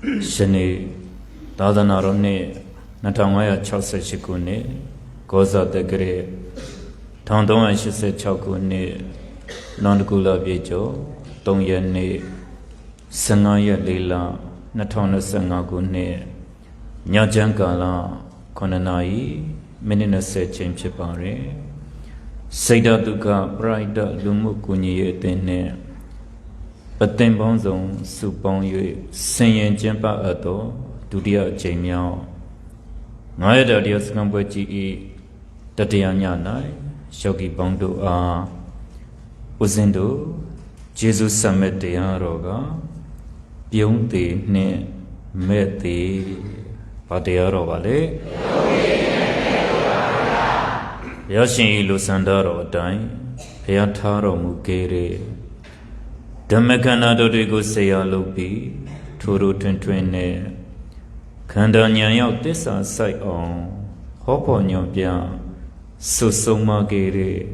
Shani Dadanarone Natamaya Chausa Shikune Goza the Gre Tandon Shise Chakune Nandgula Vijo Dongyane Sangaya Lila Natana Sangagune Nyajankala Konanai Menina Sechem Chipare Seda Duka Brida Lumukuni Tene Patem Bonzon Supon Yu Senyen Jempa Ado Dudia Jemiao Nayada Dias Kambaji Tatianya Nai Shogi Bondo A Uzindo Jesus Samet Roga Pyonte Ne Mete Patearo Vale Yashin Lusandaro Dai Payataro Mukere Dhammekana Dodigo Seya Lopi Turu Twin Kanda Nyayao Tessa Sai On Hopo Nyopia Susuma Gere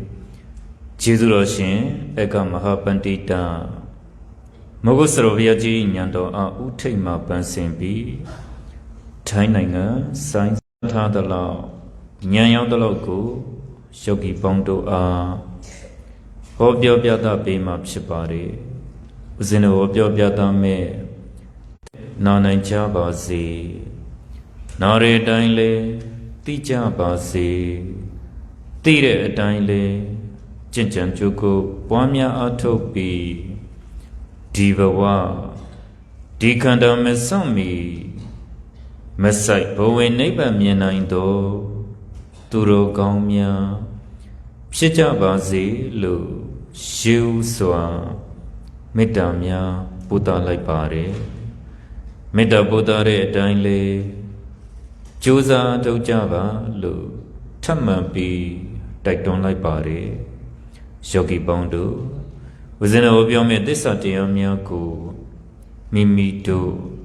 Jizuroshin Eka Mahapandita Mogosroviaji Nyando A Utema Pansimbi Tainanga Sain Tadala Nyayao Dalogo Shogi Bondo A Hobyo Biada Bima Pshipari Uzino Hobyo Biada Me Nanai Jabazi Nare Daile Tija Bazi Tire Daile Chinchan Chuku Pwamya Atopi Divawa Dikanda Mesami Mesai Bowe Neighbor Mienaindo Turo Gaumya Pshija Bazi Lu Shiu Swa Medamya Buddha Laipare Meda Buddha Re Daile Joza Dojava Lu Tamapi Daiton Laipare Shogi Bondo Within a Obiome Desatiya Miyaku Mimito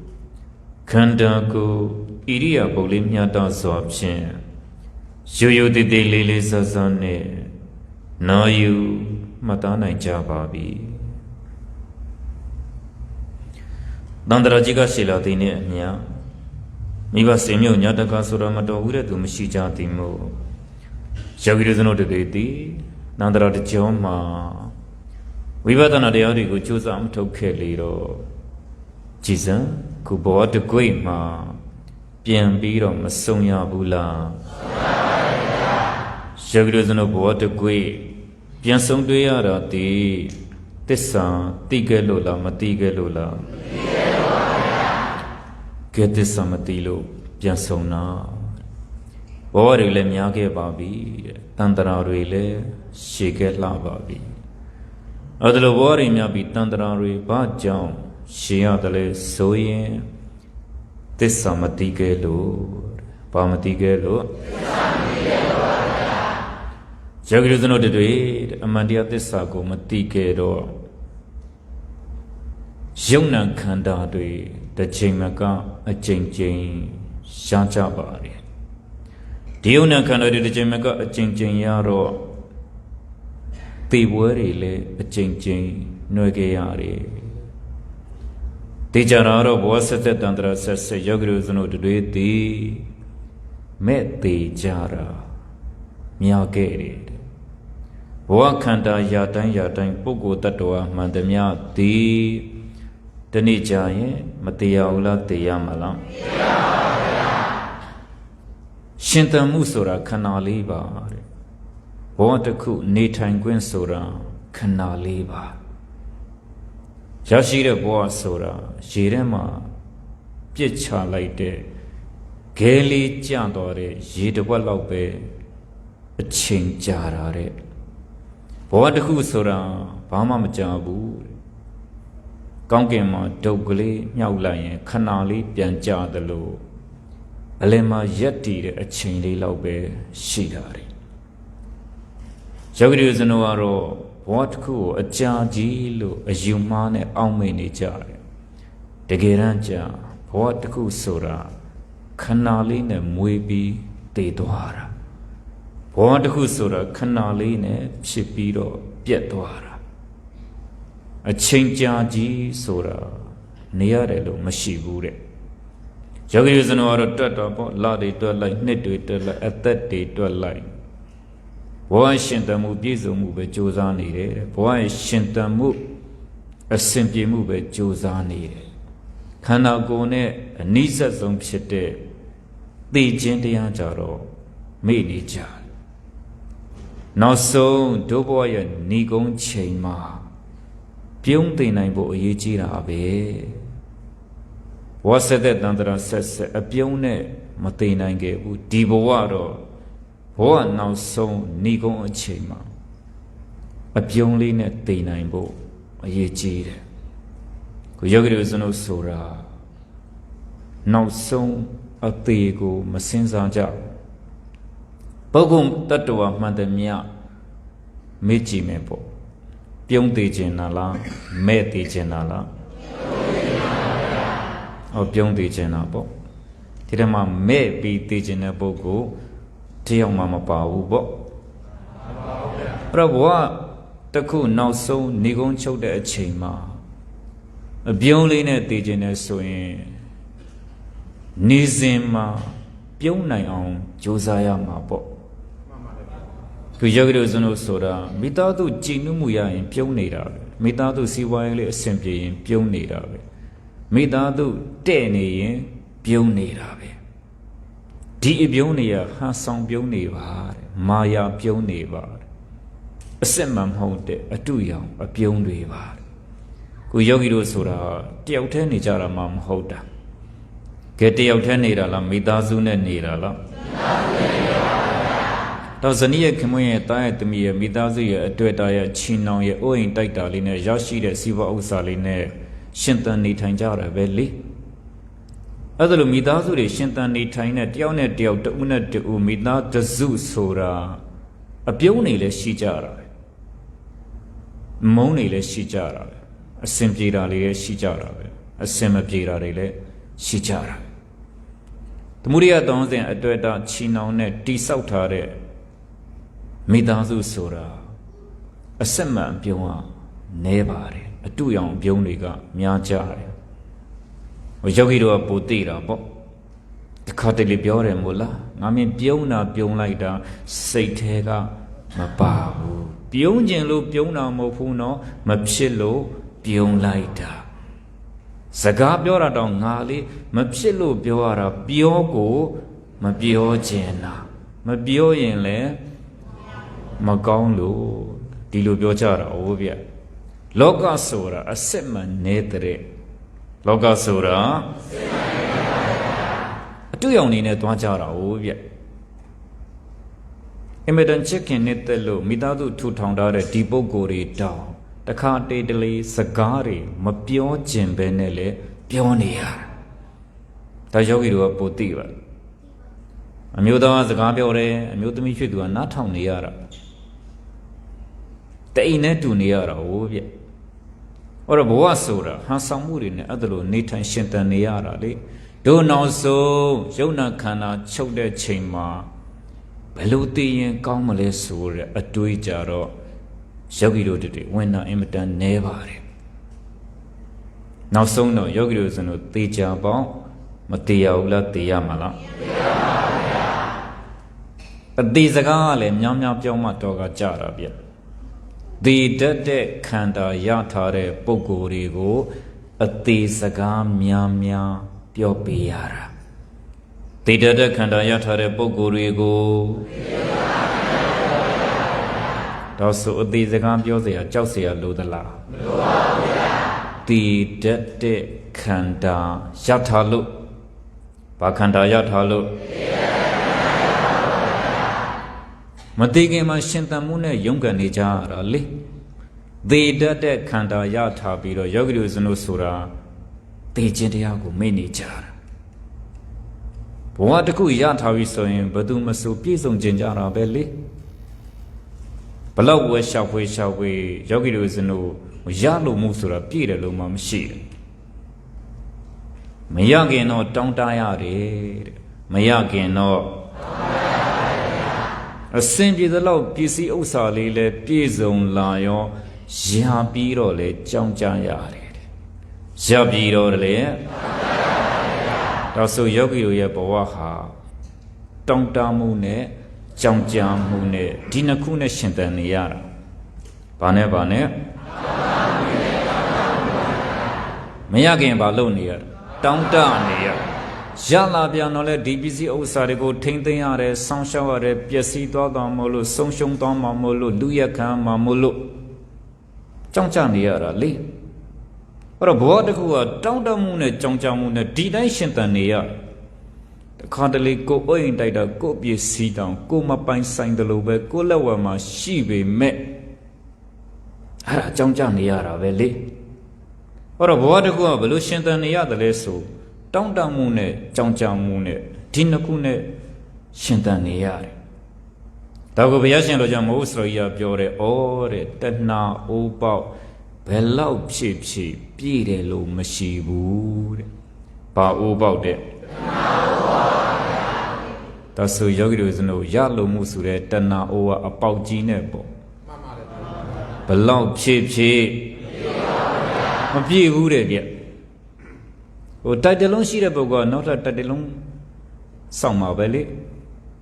Kandaku Iria Bolimya Da Swapshin Shuyu Didi Lili Sazane Nayu Matana Jababi Dandarajiga Shila Dine Nya Miva Semyo Nyataka Suramato Uretu Mishija Timo Shagiruzano Didi Nandara de Joma Vivadana de Arigo Chusam Toke Liro Jisa Kubo de Guima Bien Biro Masonya Bula Shagiruzano Bo de Gui Bien Song Duyara di Tessa Tigelola Matigelola Getissa Matilo Bien Sona Borile Miage Babi Tandara Rile Shige Babi Adlo Wari Miabi Tandara Ba Jam Shia Dale Soye Tessa Matigelo Pamatigelo Jagrizano de Duid Amandia Tessa Go Matigero Jona Kanda Dui The Jimaka a Jing Shanjabari Diona Kanda de Jimaka a Jing Yaro Tiwari a Jing Nogeari Tijararo was at the Dandra says Jagrizano de Duid Met the Jara Miageri Wakanda Yatan Pogo Tatua Mandamia Di Tanijaye Matiaula Tiyamala Shinta Musura Kanaliba Wataku Nitanguin Sura Kanaliba Jashira Boa Sura Shirema Picha Laite Geli Jandore Yidwalope A Ching Jarare Wataku Sura Bama Majabu Kangema Dogli Yaulayan Kanali Pianja the Lo Alema Yeti a Chingli Laube Shigari Jagrizanoaro Watku a Jajilu a Jumane Aumini Jari Degeranja Watku Sura Kanaline Muibi De Dwara Watku Sura Kanaline Shipiro Pietwara A Chingjaji Sura Nearelo Mashibure ယောဂီတို့စနောကတော့တွတ်တော့ပေါ့လတွေတွတ်လိုက်နှစ်တွေတွတ်လိုက်အသက်တွေတွတ်လိုက်ဘဝရှင်တမှုပြည့်စုံမှုပဲကြိုးစားနေတယ်ဘဝရှင်တမှုအစဉ်ပြေမှုပဲကြိုးစားနေတယ်ခန္ဓာကိုယ်နဲ့အနိစ္စဆုံးဖြစ်တဲ့သိခြင်းတရားကြတော့မေ့နေကြနောက်ဆုံးဒုဘဝရဲ့ဏီကုံးချိန်မှာပြုံးသိနိုင်ဖို့အရေးကြီးတာပဲဝါဆက်တဲ့တန်တရာဆက်ဆက်အပြုံးနဲ့မသိနိုင်ခဲ့ဘူးဒီဘဝတော့ဘဝနောက်ဆုံးဏီကုံးအချိန်မှာအပြုံးလေးနဲ့သိနိုင်ဖို့အရေးကြီးတယ်ကိုယောဂီတို့စနုဆိုတာနောက်ဆုံးအသေးကိုမစင်စားကြပုဂ္ဂိုလ်တ attva မှန်တယ်မြမေ့ကြည့်မယ်ပေါ့ပြုံးသေးခြင်းလားမဲ့သေးခြင်းလားပြုံးသေးခြင်းလားပေါ့ဒီထဲမှာမဲ့ပြီးသေးခြင်းတဲ့ပုဂ္ဂိုလ်တယောက်မှမပါဘူးပေါ့အဲ့တော့ဘဝတစ်ခုနောက်ဆုံးဏီကုံးချုပ်တဲ့အချိန်မှာအပြုံးလေးနဲ့သေခြင်းနဲ့ဆိုရင်နေစဉ်မှာပြုံးနိုင်အောင်ကြိုးစားရမှာပေါ့သူယောဂီတို့စလို့ဆိုတာမိသားစုကြည်နုမှုရရင်ပြုံးနေတာပဲမိသားစုစီးပွားရေးလေးအဆင်ပြေရင်ပြုံးနေတာပဲမိသားစုတဲ့နေရင်ပြုံးနေတာပဲဒီအပြုံးတွေကဟာဆောင်ပြုံးနေပါတဲ့မာယာပြုံးနေပါတဲ့အစစ်မှန်မဟုတ်တဲ့အတုရောင်အပြုံးတွေပါကိုယောဂီတို့ဆိုတာတယောက်တည်းနေကြတာမှမဟုတ်တာကဲတယောက်တည်းနေတာလားမိသားစုနဲ့နေတာလားတော့ဇနီးရဲ့ခင်မွန်းရဲ့တားရဲ့သမီးရဲ့မိသားစုရဲ့အတွေ့အတာရဲ့ချီနှောင်ရဲ့အိုးအိမ်တိုက်တာလေးနဲ့ရရှိတဲ့စီးပွားဥစ္စာလေးနဲ့ရှင်သန်နေထိုင်ကြတာပဲလေအဲ့ဒါလိုမိသားစုတွေရှင်သန်နေထိုင်တဲ့တယောက်နဲ့တယောက်တဦးနဲ့တဦးမိသားတစုဆိုတာအပြုံးနေလည်းရှိကြတာပဲမုန်းနေလည်းရှိကြတာပဲအစင်ပြေတာလေးလည်းရှိကြတာပဲအစင်မပြေတာတွေလည်းရှိကြတာသမုဒိယတောင်းစဉ်အတွေ့အတာချီနှောင်နဲ့တိဆောက်ထားတဲ့မိသားစုဆိုတာအစစ်မှန်အပြုံးကနည်းပါတယ်အတုရောင်အပြုံးတွေကများကြတယ်ဟိုယောဂီတို့ကပိုသိတာပေါ့တခါတလေပြောတယ်မို့လားငါမင်းပြုံးတာပြုံးလိုက်တာစိတ်ထဲကမပါဘူးပြုံးခြင်းလို့ပြုံးတာမဟုတ်ဘူးနော်မဖြစ်လို့ပြုံးလိုက်တာစကားပြောတာတော့ငါလေးမဖြစ်လို့ပြောရတာပြောကိုမပြောခြင်းလားမပြောရင်လည်းမကောင်းလို့ဒီလိုပြောကြတာဟုတ်ဗျလောကဆိုတာအစစ်မှန်နေတဲ့လောကဆိုတာအတူရောင်နေနဲ့သွားကြတာဟုတ်ဗျအင်မတန်ချစ်ခင်နေတဲ့လို့မိသားစုထူထောင်ထားတဲ့ဒီပုဂ္ဂိုလ်တွေတောင်းတခါတေးတလေစကားတွေမပြောကျင်ပဲနဲ့လေပြောနေရတာဒါယောဂီတို့ကပိုသိပါအမျိုးသားစကားပြောတယ်အမျိုးသမီးဖြစ်သူကနားထောင်နေရတာတိတ်နဲ့တူနေရတာဟုတ်ဗျအဲ့တော့ဘဝဆိုတာဟန်ဆောင်မှုတွေနဲ့အဲ့ဒါလိုနေထိုင်ရှင်သန်နေရတာလေတို့နောက်ဆုံးယုံနာခန္ဓာချုပ်တဲ့ချိန်မှာဘယ်လိုသိရင်ကောင်းမလဲဆိုတဲ့အတွေးကြတော့ယောဂီတို့တွေဝင်တာအင်မတန်နည်းပါတယ်နောက်ဆုံးတော့ယောဂီတို့ဆိုတော့သေချာပေါင်းမသေးရဘူးလားသေရမှာလားသေရပါဘူးဗျာအသေးစကားကလည်းများများပြောမှတော့ကကြတာဗျသေတတ်တဲ့ခန္ဓာရထားတဲ့ပုဂ္ဂိုလ်တွေကိုအသေးစကားများများပြောပေးရတာသေတတ်တဲ့ခန္ဓာရထားတဲ့ပုဂ္ဂိုလ်တွေကိုတော့ဆိုအသေးစကားပြောเสียကြောက်เสียလို့သလားမလိုပါဘူးဗျာသေတတ်တဲ့ခန္ဓာရထားလို့ဘာခန္ဓာရထားလို့မသိခင်မှာရှင်သန်မှုနဲ့ရုန်းကန်နေကြရတာလေသေတတ်တဲ့ခန္ဓာရထားပြီးတော့ယောဂီတို့စနုဆိုတာသေခြင်းတရားကိုမေ့နေကြတာဘဝတစ်ခုရထားပြီဆိုရင်ဘယ်သူမဆိုပြည့်စုံခြင်းကြတာပဲလေဘလောက်ဝဲရှောက်ဝဲယောဂီတို့စနုရလို့မှုဆိုတာပြည့်တယ်လို့မှမရှိဘူးမရခင်တော့တောင်းတရတယ်တဲ့မရခင်တော့အစင်ပြေသလောက်ပစ္စည်းဥစ္စာလေးလဲပြည့်စုံလာရောရပြီးတော့လဲကြောင်းကြရတယ်ရပြီးတော့လေ ဒါဆိုယောဂီတို့ရဲ့ဘဝဟာတောင့်တမှုနဲ့ကြောင်ကြမှုနဲ့ဒီနှစ်ခုနဲ့ရှင်သန်နေရတာဘာနဲ့မရခင်ဘာလုပ်နေရတောင့်တနေရရလာပြန်တော့လေဒီပစ္စည်းဥစ္စာတွေကိုထိမ့်သိမ်းရတယ်ဆောင်းရှောက်ရတယ်ပျက်စီးသွားတော်မို့လို့ဆုံးရှုံးသွားမှာမို့လို့လူရက်ခံမှာမို့လို့ကြောင်ကြနေရတာလေအဲ့တော့ဘဝတစ်ခုကတောင့်တမှုနဲ့ကြောင်ကြမှုနဲ့ဒီတိုင်းရှင်သန်နေရတခါတလေကိုအိမ်တိုက်တာကိုပစ္စည်းတောင်ကိုမပိုင်ဆိုင်တယ်လို့ပဲကိုလက်ဝဲမှာရှိပေမဲ့အဲ့ဒါကြောင်ကြနေရတာပဲလေအဲ့တော့ဘဝတစ်ခုကဘယ်လိုရှင်သန်နေရတယ်လဲဆိုတောင့်တမှုနဲ့ကြောင်ကြမှုနဲ့ဒီနှစ်ခုနဲ့ရှင်သန်နေရတယ်ဒါကိုဘုရားရှင်တော်ကြောင့်မိုးစရိယပြောတယ်ဩတဲ့တဏှာအိုးပေါက်ဘယ်လောက်ဖြစ်ပြည့်တယ်လို့မရှိဘူးတဲ့ဘာအိုးပေါက်တဲ့တဏှာအိုးပေါက်ဒါဆိုယောဂီတို့စနို့ရလို့မှုဆိုတဲ့တဏှာအိုးကအပေါက်ကြီးနဲ့ပေါ့ဘယ်လောက်ဖြစ်မပြည့်ဘူးတဲ့ဗျဟိုတိုက်တလုံးရှိတဲ့ပုဂ္ဂိုလ်ကနောက်ထပ်တိုက်တလုံးစောင့်မှာပဲလေ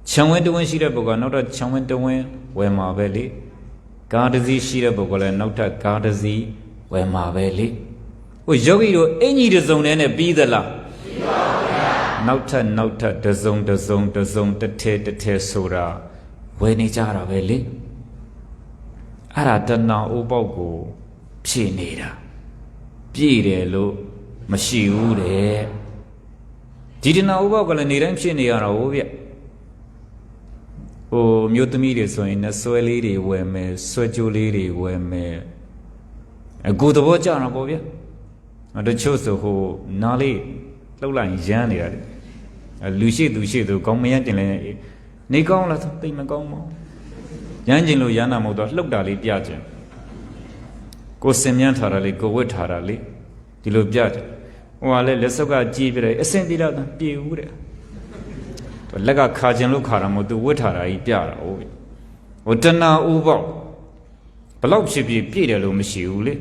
ခြံဝင်းတဝင်းရှိတဲ့ပုဂ္ဂိုလ်ကနောက်ထပ်ခြံဝင်းတဝင်းဝယ်မှာပဲလေကားတစ်စီးရှိတဲ့ပုဂ္ဂိုလ်လည်းနောက်ထပ်ကားတစ်စီးဝယ်မှာပဲလေဟိုယောဂီတို့အင်ကြီးတစ်စုံနဲ့ပြီးသလားပြီးပါဘူးဗျာနောက်ထပ်တစ်စုံတစ်ထဲဆိုတာဝယ်နေကြတာပဲလေအဲ့ဒါတဏှာဥပေါက်ကိုဖြည့်နေတာပြည့်တယ်လို့မရှိဘူးတဲ့ဒီတဏှာဥပေါက်ကလည်းနေတိုင်းဖြစ်နေရတာဟုတ်ဗျဟိုမြို့သမီးတွေဆိုရင်ဆွဲလေးတွေဝယ်မယ်ဆွဲကြိုးလေးတွေဝယ်မယ်အခုသဘောကျတာပေါ့ဗျတချို့ဆိုဟိုနားလေးလှုပ်လိုက်ရမ်းနေတာလေလူရှိသူကောင်းမရမ်းကျင်လဲနေကောင်းလားသိမကောင်းပါဘူးရမ်းကျင်လို့ရမ်းတာမဟုတ်တော့လှုပ်တာလေးပြကျင်ကိုစင်မြန်းထားတာလေးကိုဝတ်ထားတာလေးဒီလိုပြကျင်ဟိုကလည်းလက်စုပ်ကကြည်ပြတယ်အစင်ပြေတော့ပြေဦးတဲ့လက်ကခါကျင်လို့ခါတာမဟုတ်သူဝတ်ထားတာကြီးပြတာဟုတ်ဟိုတဏှာဥပေါက်ဘလောက်ဖြစ်ပြည့်တယ်လို့မရှိဘူးလေ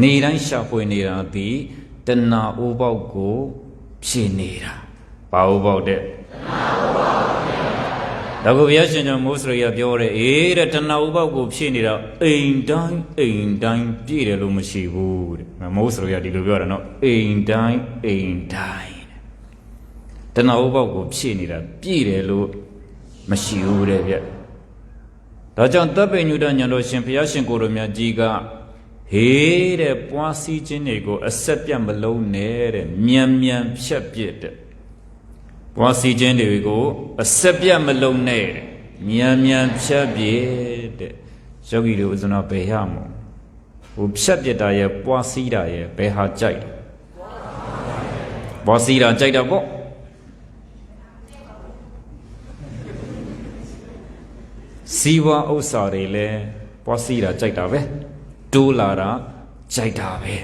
နေတိုင်းရှာဖွေနေတာဒီတဏှာဥပေါက်ကိုဖြည့်နေတာဘာဥပေါက်တဲ့တဏှာဥပေါက်ဒါကိုဘုရားရှင်ကျော်မိုးစရိယပြောတယ်အေးတဲ့တဏှာဥပေါက်ကိုဖြည့်နေတာအိမ်တိုင်းပြည့်တယ်လို့မရှိဘူးတဲ့မိုးစရိယဒီလိုပြောတာနော်အိမ်တိုင်းတဏှာဥပေါက်ကိုဖြည့်နေတာပြည့်တယ်လို့မရှိဘူးတဲ့ဗျဒါကြောင့်တပ်ပိညုတညာတော်ရှင်ဘုရားရှင်ကိုယ်တော်မြတ်ကြီးကဟေးတဲ့ပွားစည်းခြင်းတွေကိုအဆက်ပြတ်မလုံးနဲ့တဲ့မြန်ဖြတ်ပြစ်တဲ့ပွားစည်းခြင်းတွေကိုအဆက်ပြတ်မလုံးနဲ့တဲ့မြန်ဖြတ်ပြစ်တဲ့ယောဂီတို့ဥစ္စနာဘယ်ရမို့ဟိုဖြတ်ပြစ်တာရဲ့ပွားစည်းတာရဲ့ဘယ်ဟာကြိုက်ပွားစည်းတာကြိုက်တာပေါ့စီဝါဥစ္စာတွေလည်းပွားစည်းတာကြိုက်တာပဲတိုးလာတာကြိုက်တာပဲ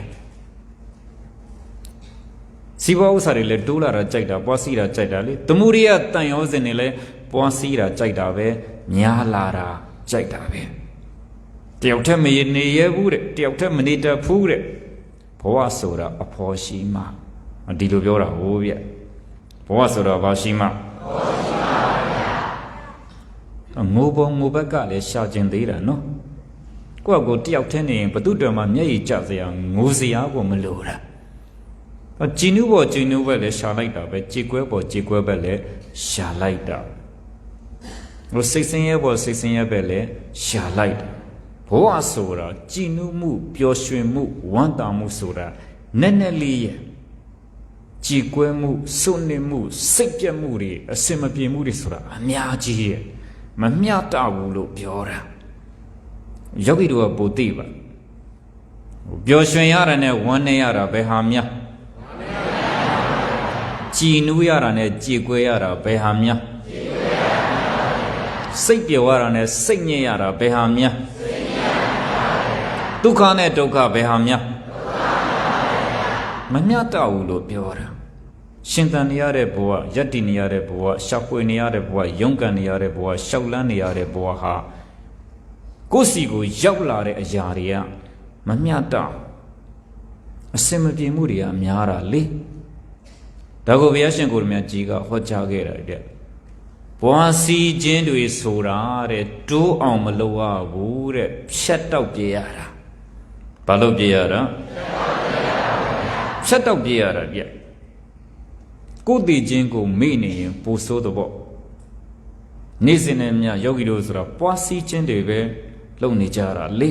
စီဝါဥစ္စာတွေလည်းတိုးလာတာကြိုက်တာပွားစည်းတာကြိုက်တာလေသမုဒိယတန်ရောစဉ်တွေလည်းပွားစည်းတာကြိုက်တာပဲများလာတာကြိုက်တာပဲတယောက်တည်းမနေရဘူးတဲ့တယောက်တည်းမနေတတ်ဘူးတဲ့ဘဝဆိုတာအဖော်ရှိမှဒီလိုပြောတာဟိုဗျဘဝဆိုတာဘာရှိမှငိုပုံငိုဘက်ကလည်းရှာကျင်သေးတာနော်ကိုယ့်ကိုတယောက်တည်းနေရင်ဘသူတော်မှမျက်ရည်ကျစရာငိုစရာကိုမလိုတာကြည်နူးပေါ်ကြည်နူးဘက်လည်းရှာလိုက်တာပဲကြေကွဲပေါ်ကြေကွဲဘက်လည်းရှာလိုက်တာဟိုစိတ်ဆင်းရဲပေါ်စိတ်ဆင်းရဲဘက်လည်းရှာလိုက်တာဘဝဆိုတာကြည်နူးမှုပျော်ရွှင်မှုဝမ်းသာမှုဆိုတာနက်နက်လေးရဲ့ကြည်ကွဲမှုစွန့်နေမှုစိတ်ပြတ်မှုတွေအစင်မပြေမှုတွေဆိုတာအများကြီးရဲ့မမျှတဘူးလို့ပြောတာယောဂီတို့ကပိုသိပါပျော်ရွှင်ရတာနဲ့ဝမ်းနေရတာဘယ်ဟာများကြည်နူးရတာနဲ့ကြည်ကွဲရတာဘယ်ဟာများစိတ်ပျော်ရတာနဲ့စိတ်ညစ်ရတာဘယ်ဟာများဒုက္ခနဲ့ဒုက္ခဘယ်ဟာများမမျှတဘူးလို့ပြောတာရှင်သန်နေရတဲ့ဘဝယက်တည်နေရတဲ့ဘဝရှာဖွေနေရတဲ့ဘဝရုန်းကန်နေရတဲ့ဘဝရှောက်လန်းနေရတဲ့ဘဝဟာကိုယ်စီကိုရောက်လာတဲ့အရာတွေကမမျှတအစင်မပြေမှုတွေကများတာလေ ဒါကိုဘုရားရှင်ကိုယ်တော်မြတ်ကြီးကဟောကြားခဲ့တာတဲ့ပွားစီခြင်းတွေဆိုတာတဲ့တိုးအောင်မလုပ်ရဘူးတဲ့ဖြတ်တောက်ပြေးရတာဘာလို့ပြေးရတာဖြတ်တောက်ပြေးရတာဗျကိုယ်တည်ခြင်းကိုမေ့နေရင်ပိုဆိုးတော့ပေါ့နေ့စဉ်နဲ့မြယောဂီတို့ဆိုတာပွားစီခြင်းတွေပဲလုပ်နေကြတာလေ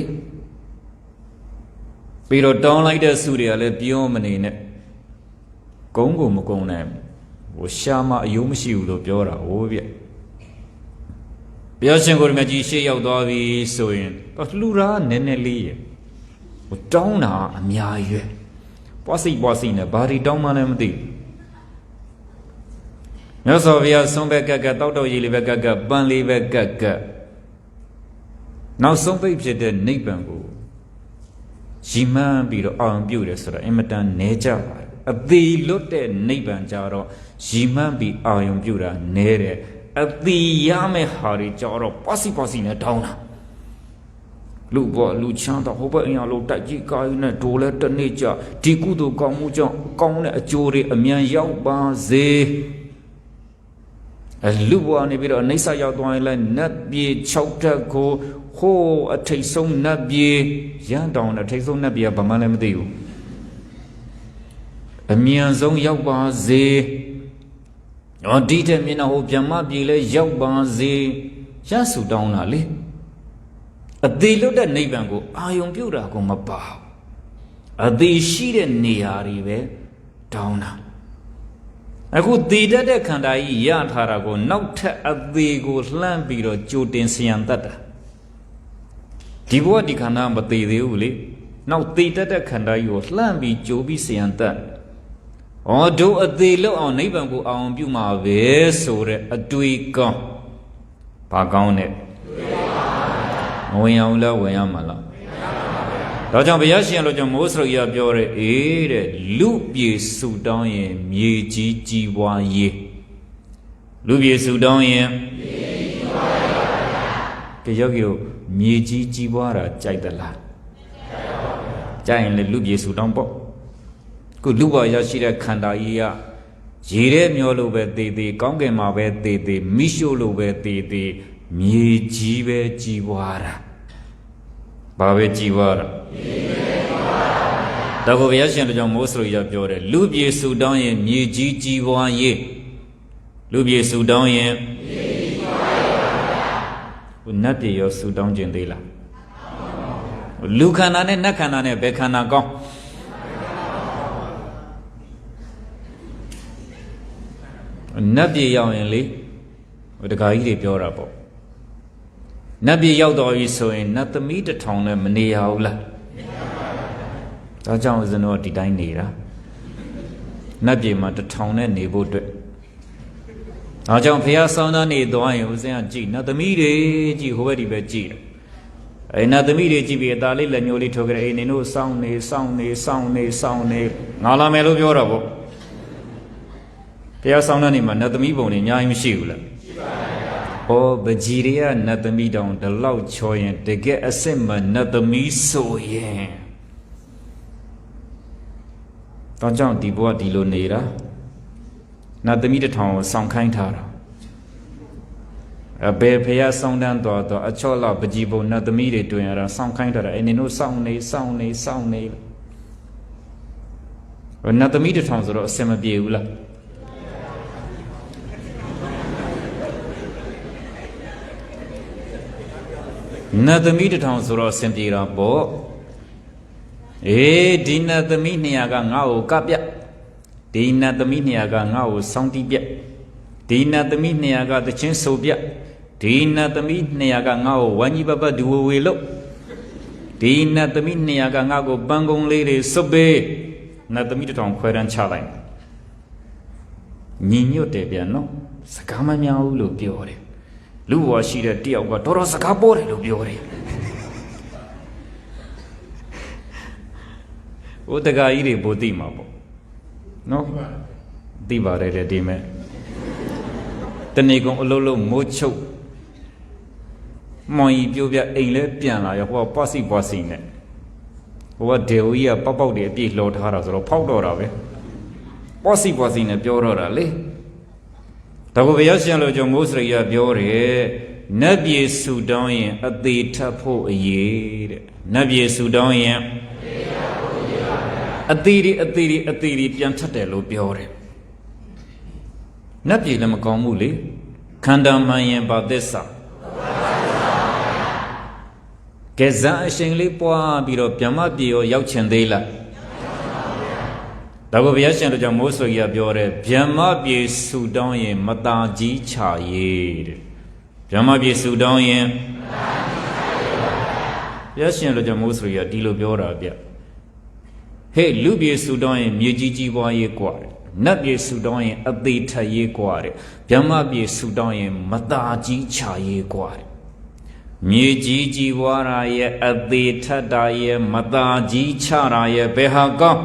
ပြီးတော့တောင်းလိုက်တဲ့စုတွေကလည်းပြောမနေနဲ့ကုန်းကိုမကုန်းနိုင်ဟိုရှာမအယိုးမရှိဘူးလို့ပြောတာဟိုဗျဘုရားရှင်ကိုယ်တော်မြတ်ကြီးရှေ့ရောက်သွားပြီဆိုရင်လှူတာနည်းနည်းလေးရဟိုတောင်းတာအများကြီးပဲပွားစိတ်နဲ့ဘာတွေတောင်းမှလည်းမသိမြတ်စွာဘုရားဆုံးဘက်ကကတောက်တော့ရည်လေးဘက်ကကပန်းလေးဘက်ကကနောက်ဆုံးပိတ်ဖြစ်တဲ့နိဗ္ဗာန်ကိုရည်မှန်းပြီးတော့အောင်ပြုတယ်ဆိုတာအင်မတန်နဲကြပါတယ်အသေးလွတ်တဲ့နိဗ္ဗာန်ကြတော့ရည်မှန်းပြီးအာယုံပြုတာနဲတယ်အသေးရမယ့်ဟာတွေကြတော့ပွားစီနဲ့တောင်းတာလူဘောလူချမ်းတော့ဟိုဘက်အင်အားလို့တိုက်ကြီးကာယနဲ့ဒိုးလဲတနေ့ကြဒီကုသိုလ်ကောင်းမှုကြောင့်ကောင်းတဲ့အကျိုးတွေအမြန်ရောက်ပါစေလူဘဝနေပြီးတော့အိဋ္ဌရောက်သွားရင်လည်းနတ်ပြေ6တက်ကိုဟိုးအထိတ်ဆုံးနတ်ပြေရန်တောင်အထိတ်ဆုံးနတ်ပြေကဘာမှလည်းမသိဘူးအမြန်ဆုံးရောက်ပါစေဒီတဲ့မျက်နှာဟိုဗြဟ္မပြေလဲရောက်ပါစေရဆူတောင်းတာလေအသေးလွတ်တဲ့နိဗ္ဗာန်ကိုအာယုံပြုတာကိုမပါအသေးရှိတဲ့နေရာတွေပဲတောင်းတာအခုတည်တတ်တဲ့ခန္ဓာကြီးရထားတာကိုနောက်ထပ်အသေးကိုလှမ်းပြီးတော့ကြိုတင်ဆရာတတ်တာဒီဘဝဒီခန္ဓာမသေးသေးဘူးလေနောက်တည်တတ်တဲ့ခန္ဓာကြီးကိုလှမ်းပြီးကြိုပြီးဆရာတတ်တို့အသေးလောက်အောင်နိဗ္ဗာန်ကိုအောင်ပြုမှာပဲဆိုတဲ့အတွေ့ကောင်းဘာကောင်းနဲ့ဝင်အောင်လားဝင်ရမှာလားဒါကြောင့်ဘုရားရှင်လို့ကြောင့်မိုးစရိယပြောတဲ့တဲ့လူပြေစုတောင်းရင်မြေကြီးကြီးပွားရေးလူပြေစုတောင်းရင်မြေကြီးကြီးပွားရေးပါဗျာယောဂီတို့မြေကြီးကြီးပွားတာကြိုက်သလားကြိုက်ရင်လည်းလူပြေစုတောင်းပေါ့ခုလူဘဝရရှိတဲ့ခန္ဓာကြီးကရေထဲမျောလို့ပဲသေးသေးကောင်းကင်မှာပဲသေးသေးမိရှို့လို့ပဲသေးသေးမြေကြီးပဲကြီးပွားတာဘာပဲကြီးပွားတာဒါကိုဘုရားရှင်တို့ကြောင့်မိုးစရိယပြောတယ်လူပြေစုတောင်းရင်မြေကြီးကြီးပွားရေးလူပြေစုတောင်းရင်မြေကြီးပွားရေးပါဗျာဟိုနတ်ပြေရောစုတောင်းခြင်းသေးလားလူခန္ဓာနဲ့နတ်ခန္ဓာနဲ့ဘယ်ခန္ဓာကောင်းနတ်ပြေရောက်ရင်လေဟိုတခါကြီးတွေပြောတာပေါ့နတ်ပြေရောက်တော်ပြီဆိုရင်နတ်သမီး1000နဲ့မနေရဘူးလားဒါကြောင့်ဦးဇင်းတို့ဒီတိုင်းနေတာနတ်ပြေမှာ1000နဲ့နေဖို့အတွက်ဒါကြောင့်ဖះဆောင်းသားနေသွားရင်ဦးဇင်းကကြည်နတ်သမီးတွေကြည်ဟိုဘက်ဒီဘက်ကြည်နတ်သမီးတွေကြည်ပြီးအသားလေးလက်ညှိုးလေးထိုးကြတယ်နင်တို့စောင်းနေငါလာမယ်လို့ပြောတာပေါ့တရားဆောင်တဲ့နေမှာနတ်သမီးပုံတွေအများကြီးမရှိဘူးလားရှိပါဘူး။ပကြီးတွေကနတ်သမီးတောင်ဒီလောက်ချောရင်တကယ်အစစ်မှနတ်သမီးဆိုရင်တော့ကြောင့်ဒီဘဝဒီလိုနေတာနတ်သမီး1000ကိုစောင့်ခိုင်းထားတာဘယ်ဖះဆောင်းတန်းတော်အချော့လောက်ပကြီးပုံနတ်သမီးတွေတွင်ရတာစောင့်ခိုင်းထားတာနင်တို့စောင့်နေနတ်သမီး1000ဆိုတော့အစင်မပြေဘူးလားနတ်သမီး1000ဆိုတော့အဆင်ပြေတာပေါ့ဒီနတ်သမီး200ကငါ့ကိုကပြဒီနတ်သမီး200ကငါ့ကိုစောင်းတီးပြဒီနတ်သမီး200ကတချင်းဆိုပြဒီနတ်သမီး200ကငါ့ကိုဝမ်းကြီးပပဒူဝေလို့ဒီနတ်သမီး200ကငါ့ကိုပန်းကုံလေးတွေစွပ်ပေးနတ်သမီး1000ခွဲတန်းချလိုက်ညီညွတ်တယ်ဗျာနော်စကားမများဘူးလို့ပြောတယ်လူဘဝရှိတဲ့တယောက်ကတော်စကားပေါ်တယ်လို့ပြောတယ်ဟိုတကာကြီးတွေပိုသိမှာပေါ့နော်သိပါတယ်တဲ့ဒီမဲ့တဏီကုံအလုံးလုံးမိုးချုပ်မောင်ကြီးပြိုးပြအိမ်လဲပြန်လာရောဟိုကပွားစီနဲ့ဟိုကဒေဝကြီးကပေါက်တွေအပြည့်လှော်ထားတာဆိုတော့ဖောက်တော့တာပဲ ပေါ့စီနဲ့ပြောတော့တာလေဒါကိုဘုရားရှင်လိုကြောင့်မိုးစရိယပြောတယ်နတ်ပြည်ဆူတောင်းရင်အသေးထပ်ဖို့အရေးတဲ့နတ်ပြည်ဆူတောင်းရင်အသေးဒီပြန်ထပ်တယ်လို့ပြောတယ်နတ်ပြည်လည်းမကောင်းဘူးလေခန္ဓာမှန်ရင်ဘာသစ္စာကဲဇာအရှင်လေးပွားပြီးတော့ဗျမပြေရောရောက်ချင်သေးလားဒါကိုဘုရားရှင်တို့ကြောင့်မိုးဆွေကြီးကပြောတယ်ဗျမပြေဆူတောင်းရင်မတာကြီးချရေးတဲ့ဗျမပြေဆူတောင်းရင်ဘုရားရှင်တို့ကြောင့်မိုးဆွေကြီးကဒီလိုပြောတာဗျဟဲ့လူပြေဆူတောင်းရင်မြေကြီးပွားရေးกว่าနတ်ပြေဆူတောင်းရင်အသေးထရေးกว่าတဲ့ဗျမပြေဆူတောင်းရင်မတာကြီးချရေးกว่าတဲ့မြေကြီးပွားရာရဲ့အသေးထတာရဲ့မတာကြီးချရာရဲ့ဘယ်ဟာကောင်း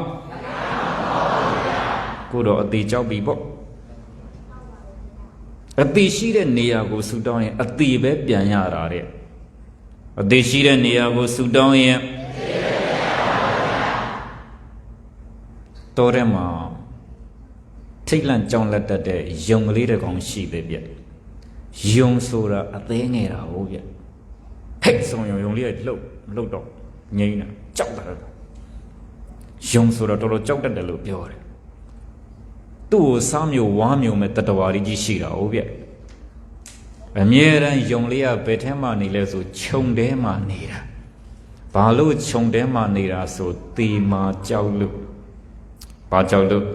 ကိုတော့အသေးကြောက်ပြီပေါ့အသေးရှိတဲ့နေရာကိုဆူတောင်းရင်အသေးပဲပြန်ရတာတဲ့အသေးရှိတဲ့နေရာကိုဆူတောင်းရင်တော်တယ်မှာထိတ်လန့်ကြောင်လက်တတ်တဲ့ယုံကလေးတစ်ကောင်ရှိသေးဗျယုံဆိုတာအသေးငယ်တာဟုတ်ဗျဟဲ့ဆုံးယုံလေးလှုပ်မလှုပ်တော့ငိမ့်တာကြောက်တာယုံဆိုတော့တော်တော်ကြောက်တတ်တယ်လို့ပြောတယ်သူ့ကိုစားမျိုးဝါမျိုးမဲ့တတဝါကြီးရှိတာဟုတ်ဗျအမြဲတမ်းယုံလေးကဘယ်ထဲမှာနေလဲဆိုခြုံထဲမှာနေတာဘာလို့ခြုံထဲမှာနေတာဆိုတေမာကြောက်လို့ဘာကြောက်လို့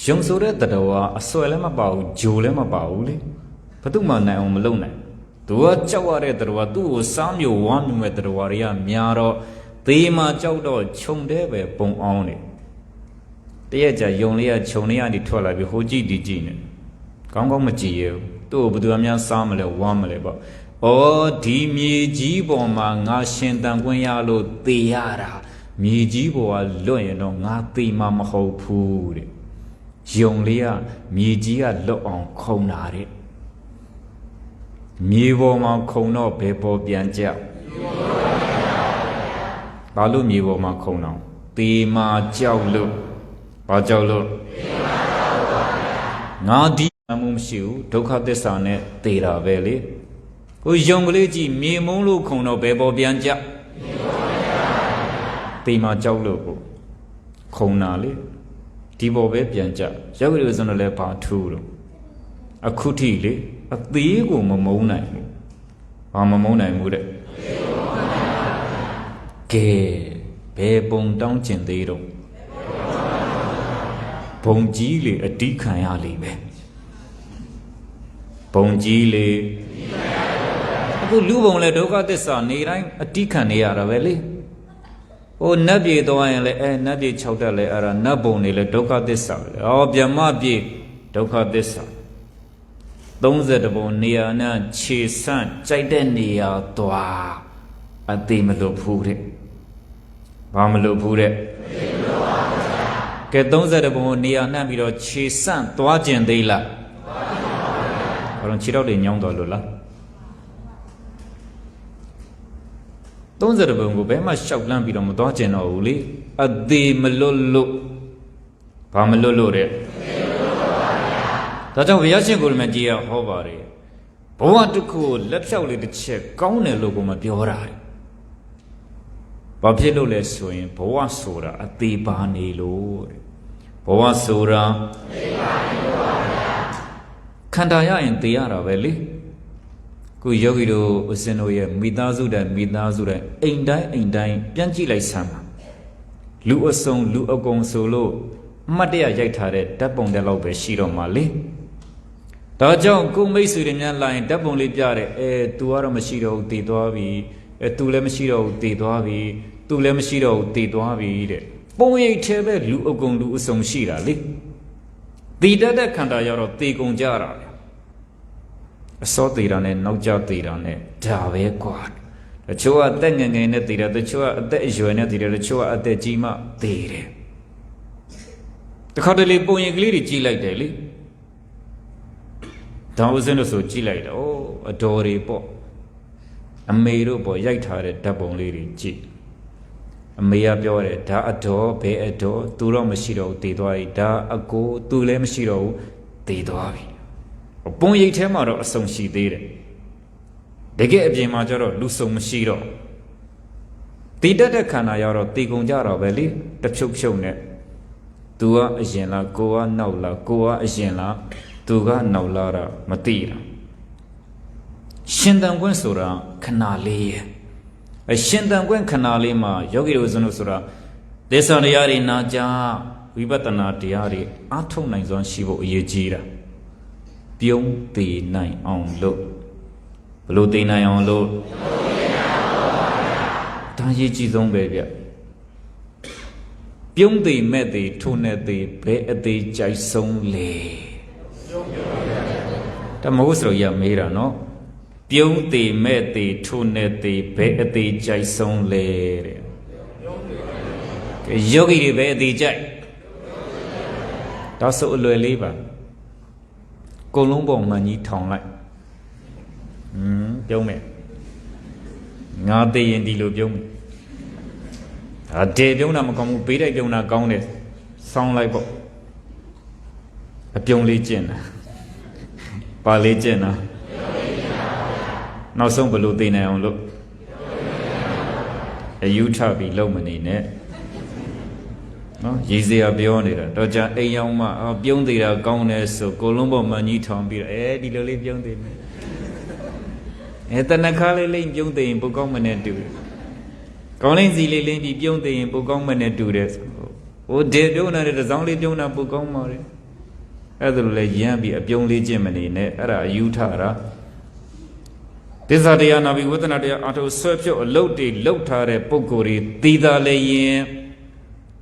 ယုံဆိုတဲ့တတဝါအစွဲလည်းမပါဘူးဂျိုလည်းမပါဘူးလေဘယ်သူမှနိုင်အောင်မလုပ်နိုင်သူကကြောက်ရတဲ့တတဝါသူ့ကိုစားမျိုးဝါမျိုးမဲ့တတဝါတွေကများတော့တေမာကြောက်တော့ခြုံထဲပဲပုံအောင်နေတရက်ကြာယုံလေးကခြုံလေးကနေထွက်လာပြီးဟိုကြည့်ဒီကြည့်နေကောင်းမကြည့်ရဘူးသူ့ကိုဘယ်သူမှစားမလဲဝမ်းမလဲပေါ့ဩဒီမြေကြီးပေါ်မှာငါရှင်တန်ခွင့်ရလို့သေရတာမြေကြီးပေါ်ကလွတ်ရင်တော့ငါသေမှာမဟုတ်ဘူးတဲ့ယုံလေးကမြေကြီးကလွတ်အောင်ခုံတာတဲ့မြေပေါ်မှာခုံတော့ဘယ်ပေါ်ပြန်ကြဘာလို့မြေပေါ်မှာခုံတော့သေမှာကြောက်လို့ဘာကြောက်လို့ငါဒီမှုမရှိဘူးဒုက္ခသစ္စာနဲ့သေတာပဲလေကိုယုံကလေးကြည့်မြေမုံလို့ခုံတော့ဘယ်ပေါ်ပြန်ကြသေမှာကြောက်လို့ကိုခုံတာလေဒီပေါ်ပဲပြန်ကြရောက်ရဆိုတော့လည်းဘာထူးလို့အခုထိလေအသေးကိုမမုံနိုင်ဘူးဘာမမုံနိုင်ဘူးတဲ့ကဲဘယ်ပုံတောင်းကျင်သေးတော့ဘုံကြီးလေအတိခံရလိမ့်မယ်ဘုံကြီးလေအခုလူဘုံလေဒုက္ခသစ္စာနေတိုင်းအတိခံနေရတာပဲလေဟိုနတ်ပြေသွားရင်လေနတ်ပြေ6တက်လေအဲ့ဒါနတ်ဘုံနေလေဒုက္ခသစ္စာပဲဩဗျမပြေဒုက္ခသစ္စာ30ဘုံနေရာနဲ့ခြေဆန့်ကြိုက်တဲ့နေရာသွားအသေးမလို့ဖူးတဲ့ဘာမလို့ဖူးတဲ့ကဲ30ဘုံနေရာနှံ့ပြီးတော့ခြေဆန့်သွားကျင်သေးလားဘာလို့ခြေတော့တွေညောင်းတော်လို့လား30ဘုံကိုဘယ်မှရှောက်လန့်ပြီးတော့မသွားကျင်တော့ဘူးလေအသေးမလွတ်လို့ဘာမလွတ်လို့တဲ့ဒါကြောင့်ဘုရားရှင်ကိုယ်တော်မြတ်ကြီးကဟောပါတယ်ဘဝတစ်ခုကိုလက်ဖြောက်လေးတစ်ချက်ကောင်းတယ်လို့ကိုမပြောတာဘာဖြစ်လို့လဲဆိုရင်ဘဝဆိုတာအသေးပါနေလို့တဲ့ဘဝဆိုတာအသေးပါနေလို့ပါဗျာခန္ဓာရရင်သေရတာပဲလေခုယောဂီတို့ဦးဇင်းတို့ရဲ့မိသားစုတိုင်းအိမ်တိုင်းပြန်ကြည့်လိုက်စမ်းပါလူအစုံလူအကုန်ဆိုလို့အမှတ်တရရိုက်ထားတဲ့ဓာတ်ပုံတဲ့လောက်ပဲရှိတော့မှလေဒါကြောင့်ကိုမိတ်ဆွေတွေများလာရင်ဓာတ်ပုံလေးပြတယ်तू ကတော့မရှိတော့ဘူးတည်သွားပြီतू လည်းမရှိတော့ဘူးတည်သွားပြီतू လည်းမရှိတော့ဘူးတည်သွားပြီတဲ့ပုံရိပ်ထဲပဲလူအကုန်လူအစုံရှိတာလေတည်တတ်တဲ့ခန္ဓာရတော့တည်ကုန်ကြတာလေအစောတည်တာနဲ့နောက်ကျတည်တာနဲ့ဒါပဲကွာတချို့ကအသက်ငယ်ငယ်နဲ့တည်တယ်တချို့ကအသက်အရွယ်နဲ့တည်တယ်တချို့ကအသက်ကြီးမှတည်တယ်တခါတလေပုံရိပ်ကလေးတွေကြည့်လိုက်တယ်လေဒါဥစဉ်လို့ဆိုကြည့်လိုက်တော့အတော်တွေပေါ့အမေတို့ပေါ့ရိုက်ထားတဲ့ဓာတ်ပုံလေးတွေကြည့် အမေကပြောတယ်ဒါအတော်ဘယ်အတော်သူတော့မရှိတော့ဘူးတည်သွားပြီဒါအကိုသူလည်းမရှိတော့ဘူးတည်သွားပြီပုံရိပ်ထဲမှာတော့အဆုံရှိသေးတယ်တကယ်အပြင်မှာကျတော့လူဆုံမရှိတော့တည်တတ်တဲ့ခန္ဓာရောက်တော့တည်ကုန်ကြတော့ပဲလေတဖြုတ်ဖြုတ်နဲ့သူကအရင်လားကိုကနောက်လားကိုကအရင်လားသူကနောက်လာတာမသိတာရှင်တန်ခွင့်ဆိုတာခဏလေးရဲ့အရှင်တန်ခွင့်ခဏလေးမှာယောဂီတို့ဇုံလို့ဆိုတာသစ္စာတရားတွေနာကြဝိပဿနာတရားတွေအားထုတ်နိုင်စွမ်းရှိဖို့အရေးကြီးတာပြုံးတည်နိုင်အောင်လို့ဘလို့တည်နိုင်အောင်လို့ဒါအရေးကြီးဆုံးပဲဗျပြုံးတည်မဲ့တည်ထိုးနေတည်ဘယ်အသေးကြိုက်ဆုံးလေဒါမဟုတ်ဆိုရမေးတာနော်ပြုံးတည်မဲ့တည်ထိုးနေတည်ဘယ်အသေးကြိုက်ဆုံးလေတဲ့ယောဂီတွေဘယ်အသေးကြိုက်ဒါဆိုအလွယ်လေးပါကုံလုံးပေါ်မှန်ကြီးထောင်လိုက်ပြုံးမယ်ငါတည်ရင်ဒီလိုပြုံးမယ်ဒါတေပြုံးတာမကောင်းဘူးဘေးတိုက်ပြုံးတာကောင်းတယ်ဆောင်းလိုက်ပေါ့အပြုံးလေးကျင့်တာပါလေးကျင့်တာနောက်ဆုံးဘယ်လိုသိနိုင်အောင်လို့အယူထပြီးလုံးမနေနဲ့နော်ရည်စရာပြောနေတာတော့ကြာအိမ်ရောက်မှပြုံးသေးတာကောင်းတယ်ဆိုကိုလုံးပေါ်မှန်ကြီးထောင်ပြီးဒီလိုလေးပြုံးသေးမယ်တဏခါလေးလိမ့်ပြုံးသေးရင်ပိုကောင်းမနဲ့တူတယ်ကောင်းလိမ့်စီလေးလိမ့်ပြီးပြုံးသေးရင်ပိုကောင်းမနဲ့တူတယ်ဟိုဒေပြုံးတာတဲ့တစောင်းလေးပြုံးတာပိုကောင်းပါလေအဲ့ဒါလိုလဲရမ်းပြီးအပြုံးလေးကျင့်မနေနဲ့အဲ့ဒါအယူထတာသစ္စာတရားနာပြီးဝိသနာတရားအထုဆွဲဖြုတ်အလုတ်တွေလှုပ်ထားတဲ့ပုံကိုယ်တွေသိတာလေရင်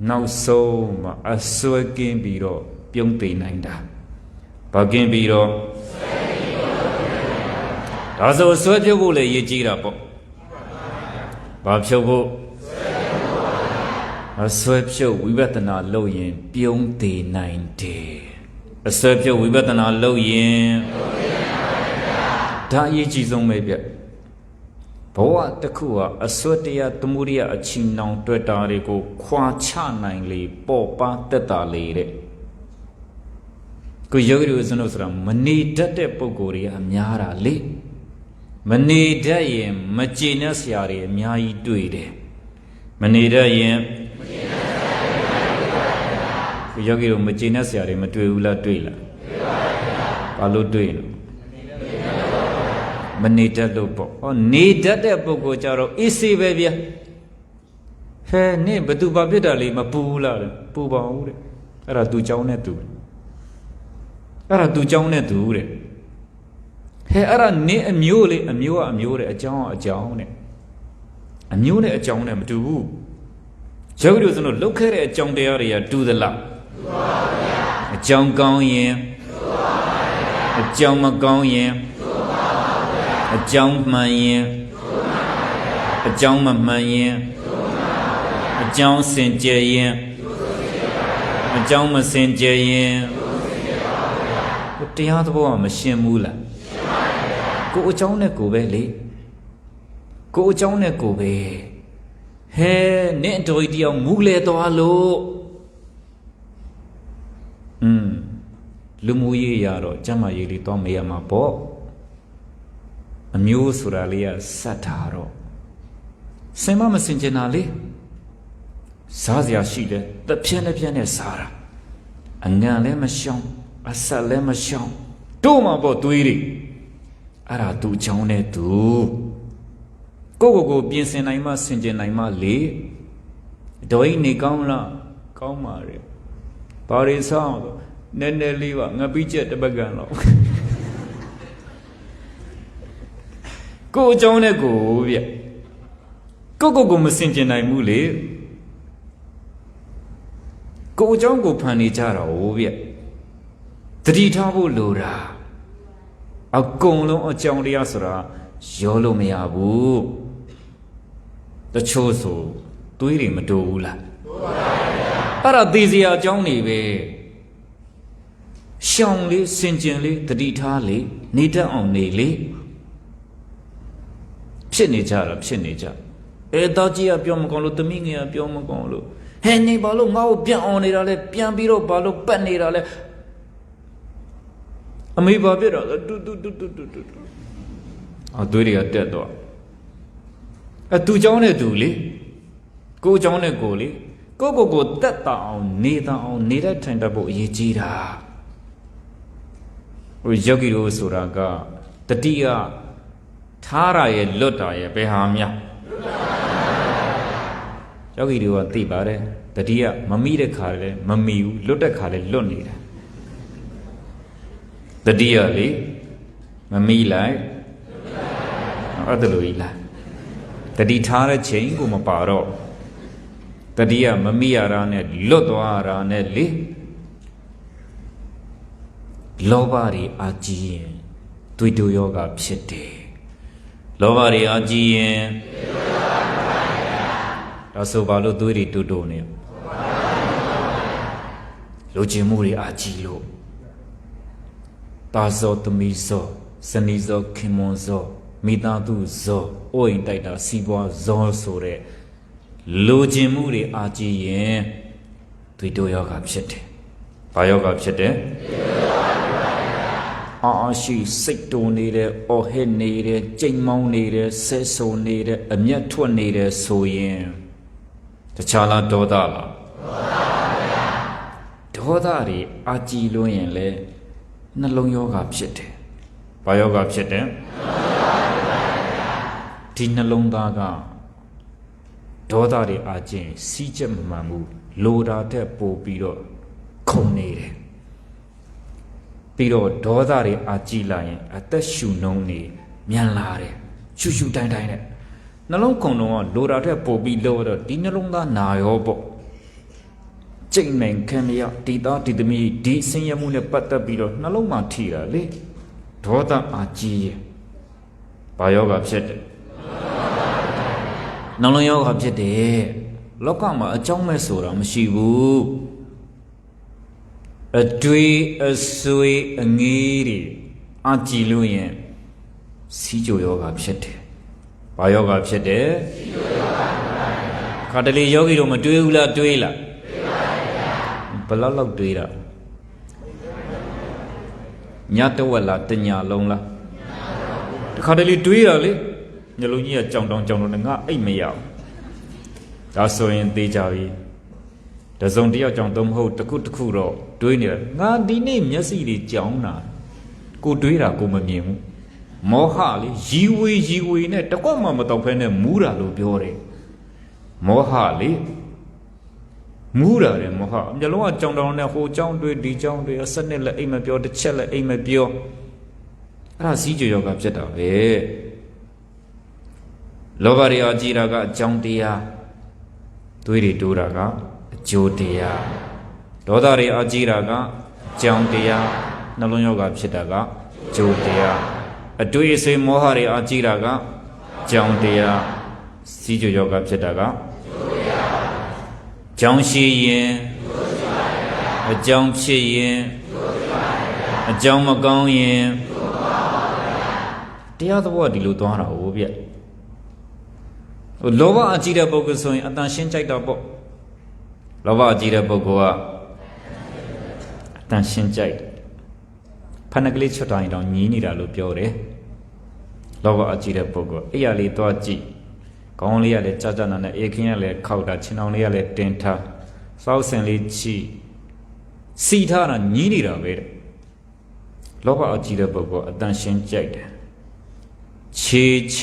နောက်ဆုံးမှာအစွဲကင်းပြီးတော့ပြုံးသိနိုင်တာဘာကင်းပြီးတော့ဒါဆိုဆွဲဖြုတ်ဖို့လည်းရည်ကြီးတာပေါ့ဘာဖြုတ်ဖို့အစွဲဖြုတ်ဝိပဿနာလုပ်ရင်ပြုံးသိနိုင်တယ်အစွဲဖြုတ်ဝိပဿနာလုပ်ရင်ဒါအရေးကြီးဆုံးပဲဗျဘဝတစ်ခုဟာအစွဲတရားသမုဒိယအချင်းနောင်တွေ့တာတွေကိုခွာချနိုင်လေပေါ်ပါတက်တာလေတဲ့ကိုယောဂီတို့ဆိုတော့မနေတတ်တဲ့ပုံကိုယ်တွေအများတာလေမနေတတ်ရင်မကျေနပ်စရာတွေအများကြီးတွေ့တယ်မနေတတ်ရင်ကိုယောဂီတို့မကျေနပ်စရာတွေမတွေ့ဘူးလားတွေ့လားဘာလို့တွေ့လဲမနေတတ်လို့ပေါ့နေတတ်တဲ့ပုဂ္ဂိုလ်ကြတော့အေးစေးပဲဗျဟဲနင့်ဘသူဘာဖြစ်တာလေမပူဘူးလားပူပါဘူးတဲ့အဲ့ဒါသူเจ้าနဲ့သူအဲ့ဒါသူเจ้าနဲ့သူတဲ့ဟဲအဲ့ဒါနင့်အမျိုးလေအမျိုးကအမျိုးတဲ့အကြောင်းကအကြောင်းနဲ့အမျိုးနဲ့အကြောင်းနဲ့မတူဘူးယောဂီတို့ဆိုတော့လုတ်ခဲ့တဲ့အကြောင်းတရားတွေကတူသလားတူပါဗျာအကြောင်းကောင်းရင်တူပါဗျာအကြောင်းမကောင်းရင်အကြောင်းမှန်ရင်အကြောင်းမမှန်ရင်အကြောင်းစင်ကြယ်ရင်အကြောင်းမစင်ကြယ်ရင်တရားသဘောကမရှင်းဘူးလားကိုယ်အကြောင်းနဲ့ကိုယ်ပဲလေကိုယ်အကြောင်းနဲ့ကိုယ်ပဲဟဲနင့်တော်ကြီးတယောက်မူလေသွားလို့လူမှုရေးရတော့ကျမ်းမာရေးလေးတော့မရမှာပေါ့အမျိုးဆိုတာလေးကစတ်တာတော့စင်မမစင်ကျင်တာလေစားစရာရှိတယ်တပြက်နဲ့ပြက်နဲ့စားတာအငံလည်းမရှောင်းအဆက်လည်းမရှောင်းတို့မှာပေါ့သွေးတွေအဲ့ဒါသူ့ချောင်းနဲ့သူကိုပြင်ဆင်နိုင်မှစင်ကျင်နိုင်မှလေတော်ကြီးနေကောင်းလားကောင်းပါရဲ့ဘာတွေစားအောင်နည်းနည်းလေးပါငပိချက်တစ်ပတ်ကန်တော့ကိုအကြောင်းနဲ့ကိုဗျကိုမစင်ကျင်နိုင်ဘူးလေကိုအကြောင်းကိုဖန်နေကြတော့ဗျတတိထားဖို့လိုတာအကုန်လုံးအကြောင်းတရားဆိုတာရောလို့မရဘူးတချို့ဆိုသွေးတွေမတိုးဘူးလားတိုးပါဗျာအဲ့ဒါသိစရာအကြောင်းတွေပဲရှောင်လေးစင်ကျင်လေးတတိထားလေးနေတတ်အောင်နေလေဖြစ်နေကြတာဖြစ်နေကြ သားကြီးကပြောမကောင်းလို့သမီးငယ်ကပြောမကောင်းလို့ဟဲ့နေဘာလို့ငါ့ကိုပြန်အောင်နေတာလဲပြန်ပြီးတော့ဘာလို့ပတ်နေတာလဲအမေဘာဖြစ်တော့တူသွေးတွေကတက်တော့သူเจ้าနဲ့သူလေကိုเจ้าနဲ့ကိုလေကိုတက်တာအောင်နေတာအောင်နေတဲ့ထိုင်တတ်ဖို့အရေးကြီးတာဟိုယောဂီတို့ဆိုတာကတတိယထားရရဲ့လွတ်တာရဲ့ဘယ်ဟာများယောဂီတွေကသိပါတယ်တတိယမမိတဲ့ခါလဲမမိဘူးလွတ်တဲ့ခါလဲလွတ်နေတာတတိယလေမမိလိုက်အဲ့ဒါလိုကြီးလားတတိထားတဲ့ချိန်ကိုမပါတော့တတိယမမိရတာနဲ့လွတ်သွားတာနဲ့လေလောဘတွေအာကြီးရင်တွေ့တူယောဂဖြစ်တယ်လောဘတွေအာကြီးရင်ဒါဆိုဘာလို့သွေးတွေတူနေလိုချင်မှုတွေအာကြီးလို့တာဇောသမီးဇောဇနီးဇောခင်မွန်ဇောမိသားစုဇောအိုးအိမ်တိုက်တာစီးပွားဇောဆိုတဲ့လိုချင်မှုတွေအာကြီးရင်သွေးတိုးယောဂဖြစ်တယ်။ဘာယောဂဖြစ်တယ်? အာရှိစိတ်တုံနေတယ်အော်ဟစ်နေတယ်ကြိမ်မောင်းနေတယ်ဆဲဆုံနေတယ်အမျက်ထွက်နေတယ်ဆိုရင်တခြားလားဒေါသလားဒေါသတွေအာကြည်လို့ရင်လေနှလုံးယောဂဖြစ်တယ်။ဘာယောဂဖြစ်တယ်? ဒီနှလုံးသားကဒေါသတွေအာကျင်စီးချက်မမှန်ဘူးလိုတာတဲ့ပို့ပြီးတော့ခုန်နေတယ်ပြီးတော့ဒေါသတွေအာကြည်လာရင်အသက်ရှူနှုံးနေမြန်လာတယ်ရှူတိုင်းနဲ့နှလုံးခုန်တော့လိုတာတဲ့ပို့ပြီးလို့တော့ဒီနှလုံးသားနာရောပေါ့ကြိတ်နိုင်ခံရဒီသားဒီသမီးဒီဆင်းရဲမှုနဲ့ပတ်သက်ပြီးတော့နှလုံးမှာထိတာလေဒေါသအာကြည်ရဲ့ဘာယောဂဖြစ်တယ်နှလုံးယောဂဖြစ်တယ်လောကမှာအကြောင်းမဲ့ဆိုတာမရှိဘူးအတွေ့အဆွေအငေးတွေအာကြည်လို့ရင်စီးကြိုယောဂဖြစ်တယ်ဘာယောဂဖြစ်တယ်စီးကြိုယောဂခါတလေယောဂီတို့မတွေးဘူးလားတွေးလားတွေးပါဗျာဘယ်လောက်တွေးတာညတဝက်လားတညာလုံးလားတခါတလေတွေးတာလေညလုံးကြီးကကြောင်တောင်နဲ့ငါအိတ်မရအောင်ဒါဆိုရင်သေးကြပြီတစုံတယောက်ကြောင့်တော့မဟုတ်တခုတော့တွေးနေတာငါဒီနေ့မျက်စိတွေကြောင်တာကိုတွေးတာကိုမမြင်ဘူးမောဟလေရီဝေနဲ့တကွက်မှမတော့ဖဲနဲ့မူးတာလို့ပြောတယ်မောဟလေမူးတာလေမောဟမျက်လုံးကကြောင်တောင်နဲ့ဟိုကြောင်တွေးဒီကြောင်တွေအစနစ်လည်းအိမ်မပြောတစ်ချက်လည်းအိမ်မပြောအဲ့ဒါစီးကြယောဂဖြစ်တာပဲလောဘတွေအကြည်တာကအကြောင်းတရားသွေးတွေတိုးတာကအကျိုးတရားဒေါသတွေအကြည်တာကအကြောင်းတရားနှလုံးယောဂဖြစ်တာကအကျိုးတရားအတွေ့အဆွေမောဟတွေအကြည်တာကအကြောင်းတရားစီးကြယောဂဖြစ်တာကအကျိုးတရားကြောင်းရှိရင်အကြောင်းဖြစ်ရင်အကြောင်းမကောင်းရင်တရားသဘောကဒီလိုသွားတာဟုတ်ဗျလောဘအကြည့်တဲ့ပုဂ္ဂိုလ်ဆိုရင်အတန်ရှင်းကြိုက်တာပေါ့လောဘအကြည့်တဲ့ပုဂ္ဂိုလ်ကအတန်ရှင်းကြိုက်ဖဏကလေးချွတ်တိုင်းတောင်ညီးနေတာလို့ပြောတယ်လောဘအကြည့်တဲ့ပုဂ္ဂိုလ်အဲ့ရလေးသွားကြည့်ခေါင်းလေးကလည်းကြာနာနဲ့အေခင်းကလည်းခောက်တာခြေနှောင်လေးကလည်းတင်ထားစောက်စင်လေးချီစီထားတာညီးနေတာပဲတဲ့လောဘအကြည့်တဲ့ပုဂ္ဂိုလ်အတန်ရှင်းကြိုက်တယ်ခြေချ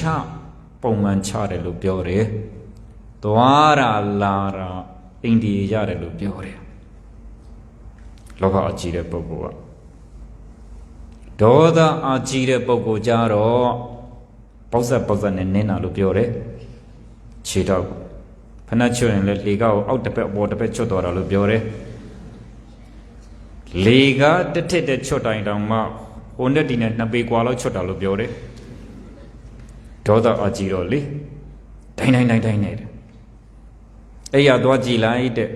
ပုံမှန်ချတယ်လို့ပြောတယ်သွားတာလာတာအိန္ဒိယရတယ်လို့ပြောတယ်လောဘအကြည့်တဲ့ပုဂ္ဂိုလ်ကဒေါသအကြည့်တဲ့ပုဂ္ဂိုလ်ကြတော့ပေါက်ဆက်နဲ့နင်းတာလို့ပြောတယ်ခြေတော့ဖဏချွတ်ရင်လည်းလေကောက်အောက်တစ်ပက်အပေါ်တစ်ပက်ချွတ်သွားတာလို့ပြောတယ်လေကတစ်ထစ်တဲ့ချွတ်တိုင်းတောင်မှဟိုနဲ့ဒီနဲ့နှစ်ပေกว่าလောက်ချွတ်တာလို့ပြောတယ်ဒေါသအကြည့်တော့လေတိုင်းနေတယ်အဲ့ရသွားကြည့်လိုက်တဲ့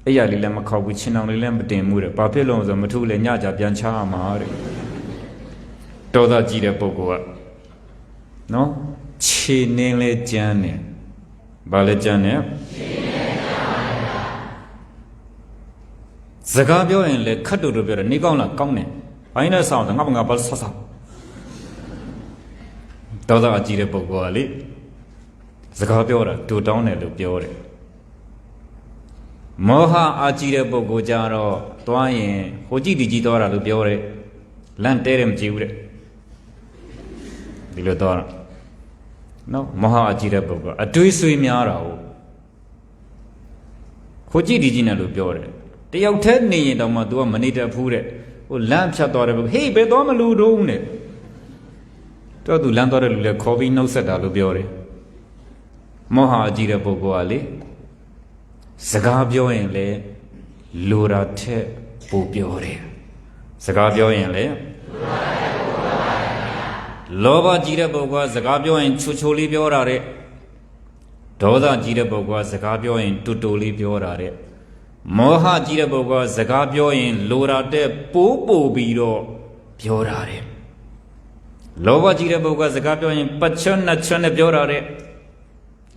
အဲ့ရလေးလည်းမခောက်ဘူးချင်းအောင်လေးလည်းမတင်ဘူးတဲ့ဘာဖြစ်လို့ဆိုမထူးလေညကြပြန်ချရမှာတဲ့ဒေါသကြည့်တဲ့ပုဂ္ဂိုလ်ကနော်ခြေနင်းလဲကြမ်းတယ် ဘာလဲကြံနေစကားပြောရင်လေခတ်တူတူပြောတယ်နေကောင်းလားကောင်းတယ်ဘိုင်းနဲ့ဆောင်တယ်ငါဘာဆက်ဆောက်ဒေါသအကြီးတဲ့ပုဂ္ဂိုလ်ကလေစကားပြောတာတူတောင်းတယ်လို့ပြောတယ်မောဟအကြီးတဲ့ပုဂ္ဂိုလ်ကြတော့တွားရင်ဟိုကြည့်ဒီကြည့်သွားတာလို့ပြောတယ်လန့်တဲတယ်မကြည့်ဘူးတဲ့ဒီလိုသွားတာနော်မောဟအကြီးတဲ့ပုဂ္ဂိုလ်အတွေးဆွေးများတာဟုတ်ဟိုကြည့်ဒီကြည့်နဲ့လို့ပြောတယ်တယောက်တည်းနေရင်တော့မှ तू ကမနေတတ်ဘူးတဲ့ဟိုလမ်းဖြတ်သွားတယ်ဟေးဘယ်သွားမလို့တော့နဲ့တော့ तू လမ်းသွားတဲ့လူလည်းခေါ်ပြီးနှုတ်ဆက်တာလို့ပြောတယ်မောဟအကြီးတဲ့ပုဂ္ဂိုလ်ကလေစကားပြောရင်လေလိုတာထက်ပိုပြောတယ်စကားပြောရင်လေလောဘကြီးတဲ့ပုဂ္ဂိုလ်ကစကားပြောရင်ချူချူလေးပြောတာတဲ့ဒေါသကြီးတဲ့ပုဂ္ဂိုလ်ကစကားပြောရင်တူတူလေးပြောတာတဲ့မောဟကြီးတဲ့ပုဂ္ဂိုလ်ကစကားပြောရင်လိုတာတဲ့ပိုးပြီးတော့ပြောတာတဲ့လောဘကြီးတဲ့ပုဂ္ဂိုလ်ကစကားပြောရင်ပတ်ချွတ်နှစ်ချွတ်နဲ့ပြောတာတဲ့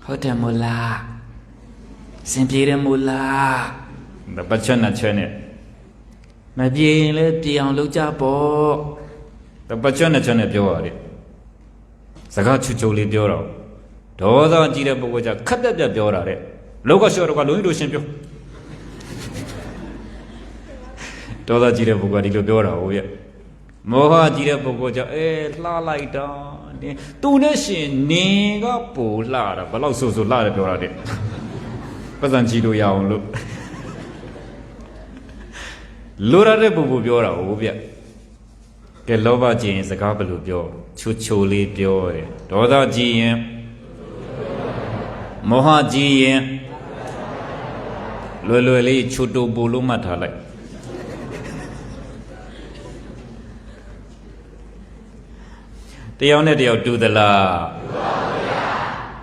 ဟုတ်တယ်မို့လားစင်ပြေတယ်မို့လားပတ်ချွတ်နှစ်ချွတ်နဲ့မပြေရင်လည်းပြေအောင်လုပ်ကြပေါ့ပတ်ချွတ်နှစ်ချွတ်နဲ့ပြောရတယ်စကားချူချူလေးပြောတော့ဒေါသကြီးတဲ့ပုဂ္ဂိုလ်ကခက်တက်ပြတ်ပြောတာတဲ့လောကရှော့တော့ကလုံးလို့ရှင်ပြောဒေါသကြီးတဲ့ပုဂ္ဂိုလ်ကဒီလိုပြောတာဟုတ်ရဲ့မောဟကြီးတဲ့ပုဂ္ဂိုလ်ကလှလိုက်တာသူနဲ့ရှင်နေကပိုလှတာဘယ်လောက်ဆိုလှတယ်ပြောတာတဲ့ပတ်စံကြည့်လို့ရအောင်လို့လိုရတဲ့ပုဂ္ဂိုလ်ပြောတာဟုတ်ဗျကဲလောဘကြီးရင်စကားဘယ်လိုပြောချိုချိုလေးပြောတယ်ဒေါသကြီးရင်မောဟကြီးရင်လွယ်လွယ်လေးချိုတိုပိုလို့မှတ်ထားလိုက်တယောက်နဲ့တယောက်တူသလား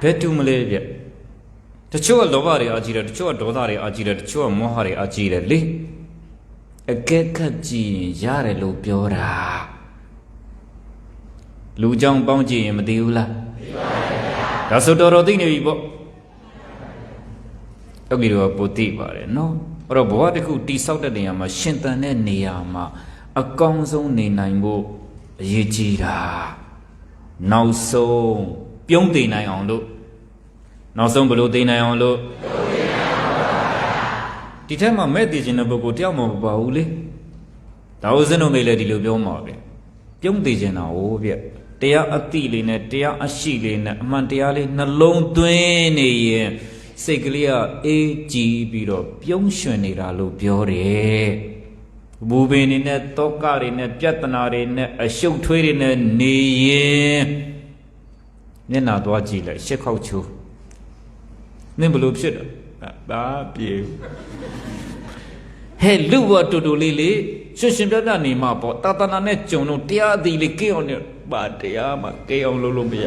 ဘယ်တူမလဲဗျတချို့ကလောဘတွေအာကြီးတယ်တချို့ကဒေါသတွေအာကြီးတယ်တချို့ကမောဟတွေအာကြီးတယ်လေအကဲခတ်ကြည့်ရင်ရတယ်လို့ပြောတာလူကြောင့်ပေါင်းကြည့်ရင်မသိဘူးလားသိပါရဲ့ဗျာဒါဆိုတော်တော်သိနေပြီပေါ့ယောဂီတို့ကပိုသိပါတယ်နော်အဲ့တော့ဘဝတစ်ခုတိဆောက်တဲ့နေရာမှာရှင်သန်တဲ့နေရာမှာအကောင်းဆုံးနေနိုင်ဖို့အရေးကြီးတာနောက်ဆုံးပြုံးသိနိုင်အောင်လို့နောက်ဆုံးဘယ်လိုသိနိုင်အောင်လို့ဒီထက်မှမဲ့သိခြင်းတဲ့ပုဂ္ဂိုလ်တယောက်မှမပါဘူးလေဒါဥစဉ်တို့မိလည်းဒီလိုပြောမှာပဲပြုံးသိခြင်းတာဟုတ်ဗျတရားအတိလေးနဲ့တရားအရှိလေးနဲ့အမှန်တရားလေးနှလုံးသွင်းနေရင်စိတ်ကလေးကအေးကြည်ပြီးတော့ပြုံးရွှင်နေတာလို့ပြောတယ်ဘူပင်တွေနဲ့တောကတွေနဲ့ပြဿနာတွေနဲ့အရှုပ်ထွေးတွေနဲ့နေရင်မျက်နှာသွားကြည့်လိုက်ရှစ်ခေါက်ချိုးနင်ဘလို့ဖြစ်တော့ဘာပြေဟဲ့လူဝတူတူလေးလေးရှင်ရှင်ပြတ်ပြတ်နေမှာပေါ့တာတနာနဲ့ကြုံတော့တရားအသည်လေးကိအောင်နဲ့ပါတရားမှကိအောင်လုပ်လို့မရ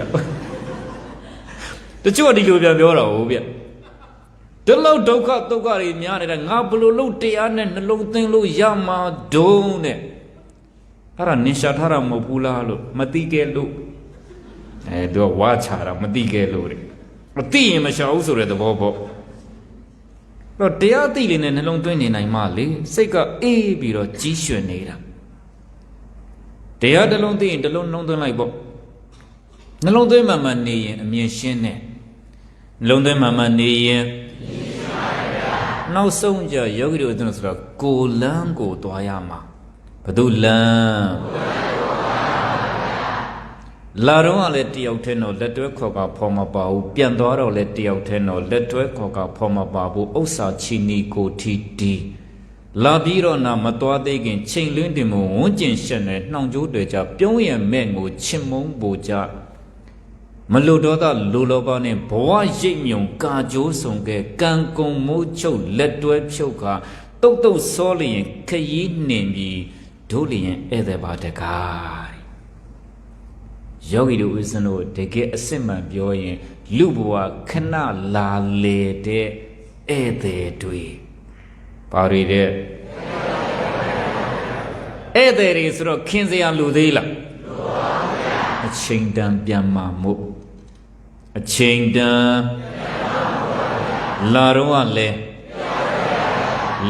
တချို့ကဒီလိုပြောတာဟုတ်ဗျဒီလောက်ဒုက္ခတွေများနေတာငါဘလို့လို့တရားနဲ့နှလုံးသွင်းလို့ရမှာဒုံနဲ့အဲ့ဒါနင်ရှာထားတာမဟုတ်ဘူးလားလို့မသိခဲ့လို့သူကဝါချတာမသိခဲ့လို့တဲ့မသိရင်မရှာဘူးဆိုတဲ့သဘောပေါ့တော့တရားသိလေးနဲ့နှလုံးသွင်းနေနိုင်မှလေစိတ်ကအေးပြီးတော့ကြီးရွှင်နေတာတရားတစ်လုံးသိရင်တစ်လုံးနှလုံးသွင်းလိုက်ပေါ့နှလုံးသွင်းမှနေရင်အမြင်ရှင်းတယ်နှလုံးသွင်းမှနေရင်နောက်ဆုံးကြယောဂီတို့ဆိုတော့ကိုလန်းကိုသွားရမှာဘယ်သူလန်းလာတော့လည်းတယောက်တည်းတော့လက်တွဲခေါ်ကဖော်မပါဘူးပြန်သွားတော့လည်းတယောက်တည်းတော့လက်တွဲခေါ်ကဖော်မပါဘူးဥစ္စာချီနီကိုထီတီလာပြီးတော့နာမသွားသေးခင်ချိန်လင်းတင်မဝန်းကျင်ရှက်နဲ့နှောင်ကြိုးတွေကြပြုံးရမဲ့ကိုချစ်မုန်းပူကြမလူတော်သားလူလောဘနဲ့ဘဝရိပ်မြုံကာကြိုးဆုံကဲကံကုံမိုးချုပ်လက်တွဲဖြုတ်ကတုတ်တုတ်စောလျင်ခရီးနှင်ပြီးဒုလျင်ဧည့်သည်ပါတကားယောဂီတို့ဦးဇင်းတို့တကယ်အစစ်မှန်ပြောရင်လူဘဝခဏလာလေတဲ့ဧည့်သည်တွေဘာတွေတဲ့ဧည့်သည်တွေဆိုတော့ခင်စရာလူသေးလားအချိန်တန်ပြန်မှာမို့အချိန်တန် လာတော့လဲ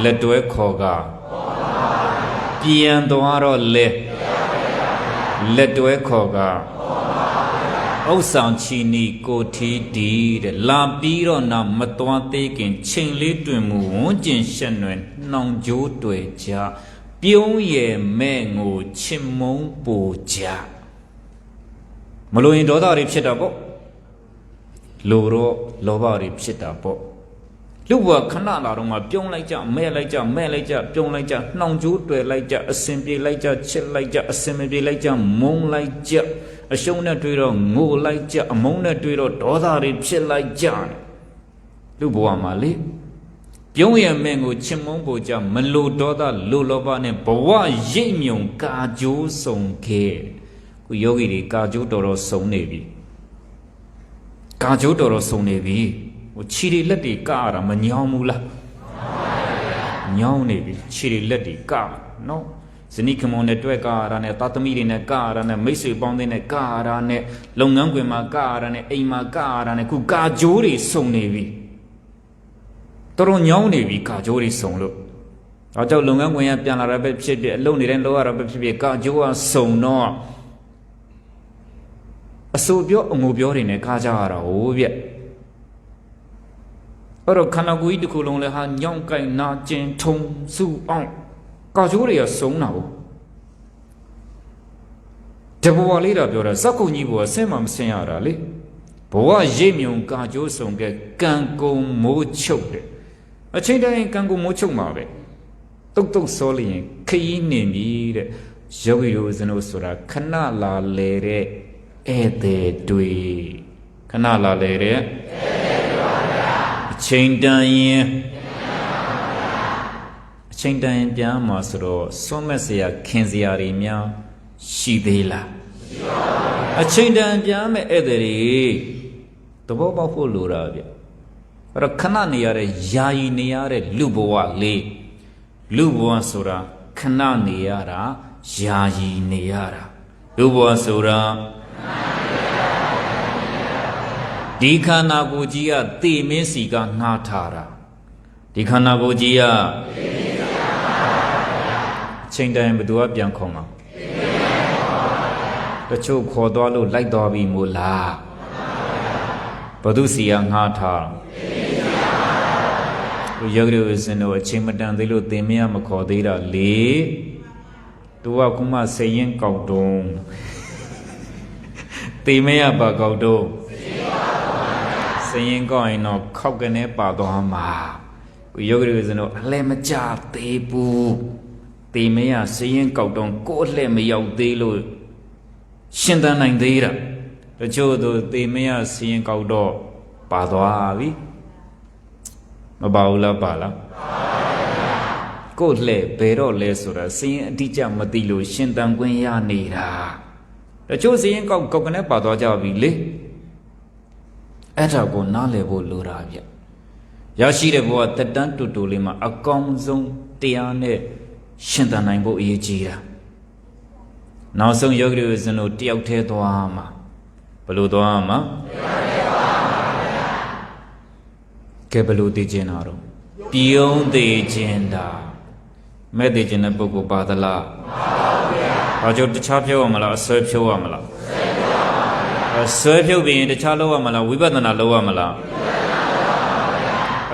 လက်တွဲခေါ်ကပြန်သွားတော့လဲလက်တွဲခေါ်ကဥစ္ဆောင်ချီနီကိုထီဒီတဲ့လာပြီးတော့နောက်မသွားသေးခင်ချိန်လေးတွင်မူဝန်းကျင်ရှက်နွယ်နှောင်ကြိုးတွေကြပြုံးရယ်မဲ့ငိုချစ်မုန်းပူကြမလို့ရင်ဒေါသတွေဖြစ်တာပေါ့လိုတော့လောဘတွေဖြစ်တာပေါ့လူဘဝခဏလာတော့မှပြုံးလိုက်ကြမဲ့လိုက်ကြမဲ့လိုက်ကြပြုံးလိုက်ကြနှောင်ကြိုးတွေလိုက်ကြအစင်ပြေလိုက်ကြချစ်လိုက်ကြအစင်မပြေလိုက်ကြမုန်းလိုက်ကြအရှုံးနဲ့တွေ့တော့ငိုလိုက်ကြအမုန်းနဲ့တွေ့တော့ဒေါသတွေဖြစ်လိုက်ကြလူဘဝမှာလေပြုံးရမဲ့ကိုချစ်မုန်းဖို့ကြမလိုဒေါသလိုလောဘနဲ့ဘဝရိပ်မြုံကာကြိုးစုံခဲ့ခုယောဂီတွေကာကြိုးတော်တော်စုံနေပြီကာကြိုးတော်တော်စုံနေပြီဟိုခြေတွေလက်တွေကာရတာမညောင်းဘူးလားညောင်းနေပြီခြေတွေလက်တွေကာနော်ဇနီးခမုန်းနဲ့တွေ့ကာရတာနဲ့သားသမီးတွေနဲ့ကာရတာနဲ့မိတ်ဆွေပေါင်းတဲ့နဲ့ကာရတာနဲ့လုပ်ငန်းခွင်မှာကာရတာနဲ့အိမ်မှာကာရတာနဲ့ခုကာကြိုးတွေစုံနေပြီတော်တော်ညောင်းနေပြီကာကြိုးတွေစုံလို့ဒါကြောင့်လုပ်ငန်းခွင်ကပြန်လာတာပဲဖြစ်ဖြစ်အလုပ်နေတဲ့လောရတာပဲဖြစ်ဖြစ်ကာကြိုးကစုံတော့အဆူပြောအငိုပြောတွေနဲ့ကားကြရတာဟိုဗျအဲ့တော့ခန္ဓာကိုယ်ကြီးတစ်ခုလုံးလည်းဟာညောင်းကိုင်နာကျင်ထုံစုအောင်ကာကြိုးတွေကစုံတာဟုတ်တဘဝလေးတော့ပြောတာဇက်ကုံကြီးဘဝဆင်းမှမဆင်းရတာလေဘဝရိပ်မြုံကာကြိုးစုံကကံကုံမိုးချုပ်တယ်အချိန်တိုင်းကံကုံမိုးချုပ်မှာပဲတုတ်တုတ်စောလျင်ခရီးနေပြီတဲ့ယောဂီတို့ဇနုဆိုတာခဏလာလေတဲ့ဧည့်သည်တွေခဏလာလေတဲ့အချိန်တန်ရင်အချိန်တန်ရင်ပြန်မှာဆိုတော့စွန့်မဲ့စရာခင်စရာတွေများရှိသေးလားမရှိပါဘူးအချိန်တန်ပြန်မဲ့ဧည့်သည်တွေသဘောပေါက်ဖို့လိုတာဗျအဲ့တော့ခဏနေရတဲ့ယာယီနေရတဲ့လူဘဝလေးလူဘဝဆိုတာခဏနေရတာယာယီနေရတာလူဘဝဆိုတာဒီခန္ဓာကိုယ်ကြီးကသေမင်းစီကငှားထားတာဒီခန္ဓာကိုယ်ကြီးကအချိန်တိုင်းဘယ်သူကပြန်ခေါ်မှာတချို့ခေါ်သွားလို့လိုက်သွားပြီမို့လားဘယ်သူစီကငှားထားလူယောဂီတို့စင်တို့အချိန်မတန်သေးလို့သင်မရမခေါ်သေးတာလေသူကခုမှစိတ်ရင်းကောက်တုံးသေမရပါကောက်တုံးစရင်ကောင်းရင်တော့ခောက်ကနေပါသွားမှာယောဂီတို့စင်တို့အလဲမကြသေးဘူးတေမရစရင်ကောက်တော့ကိုယ်လှဲ့မရောက်သေးလို့ရှင်သန်နိုင်သေးတာတချို့တို့တေမရစရင်ကောက်တော့ပါသွားပြီမပါဘူးလားပါလားကိုယ်လှဲ့ဘယ်တော့လဲဆိုတာစရင်အတိအကျမသိလို့ရှင်သန်ခွင့်ရနေတာတချို့စရင်ကောက်ကနေပါသွားကြပြီလေအဲ့ဒါကိုနားလည်ဖို့လိုတာဗျရရှိတဲ့ဘဝတက်တန်းတူတူလေးမှာအကောင်းဆုံးတရားနဲ့ရှင်သန်နိုင်ဖို့အရေးကြီးတာနောက်ဆုံးယောဂီတို့စင်တို့တယောက်တည်းသွားမှာဘယ်လိုသွားမှာကဲဘယ်လိုသိကျင်တာတော့ပြုံးသိကျင်တာမဲ့သိကျင်တဲ့ပုဂ္ဂိုလ်ပါသလားမပါဘူးဗျာဘာကြောင့်တခြားဖြုတ်ရမလားအစွဲဖြုတ်ရမလားဆွဲဖြုတ်ပြီးရင်တခြားလောက်ရမလားဝိပဿနာလောက်ရမလား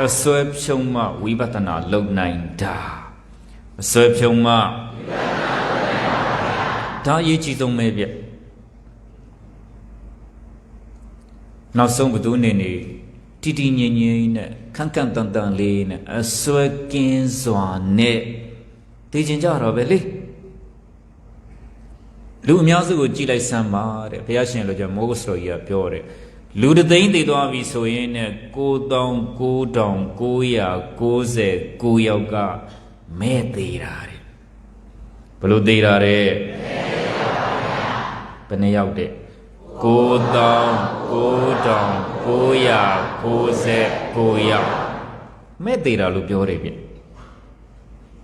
အဆွဲဖြုံမှဝိပဿနာလောက်နိုင်တာအဆွဲဖြုံမှဒါအရေးကြီးဆုံးပဲဗျနောက်ဆုံးဘသူနေနေတီတီငြိမ်ငြိမ်နဲ့ခန့်ခန့်တန်တန်လေးနဲ့အဆွဲကင်းစွာနဲ့သိချင်ကြတော့ပဲလေလူအများစုကိုကြည်လိုက်စမ်းပါတဲ့ဘုရားရှင်လိုကြမိုးကစတော်ကြီးကပြောတယ်လူတသိန်းတည်သွားပြီဆိုရင်နဲ့99,999ယောက်ကမဲ့သေးတာတဲ့ဘလို့သေးတာတဲ့ဘယ်နှယောက်တဲ့99,999ယောက်မဲ့သေးတာလို့ပြောတယ်ဗျ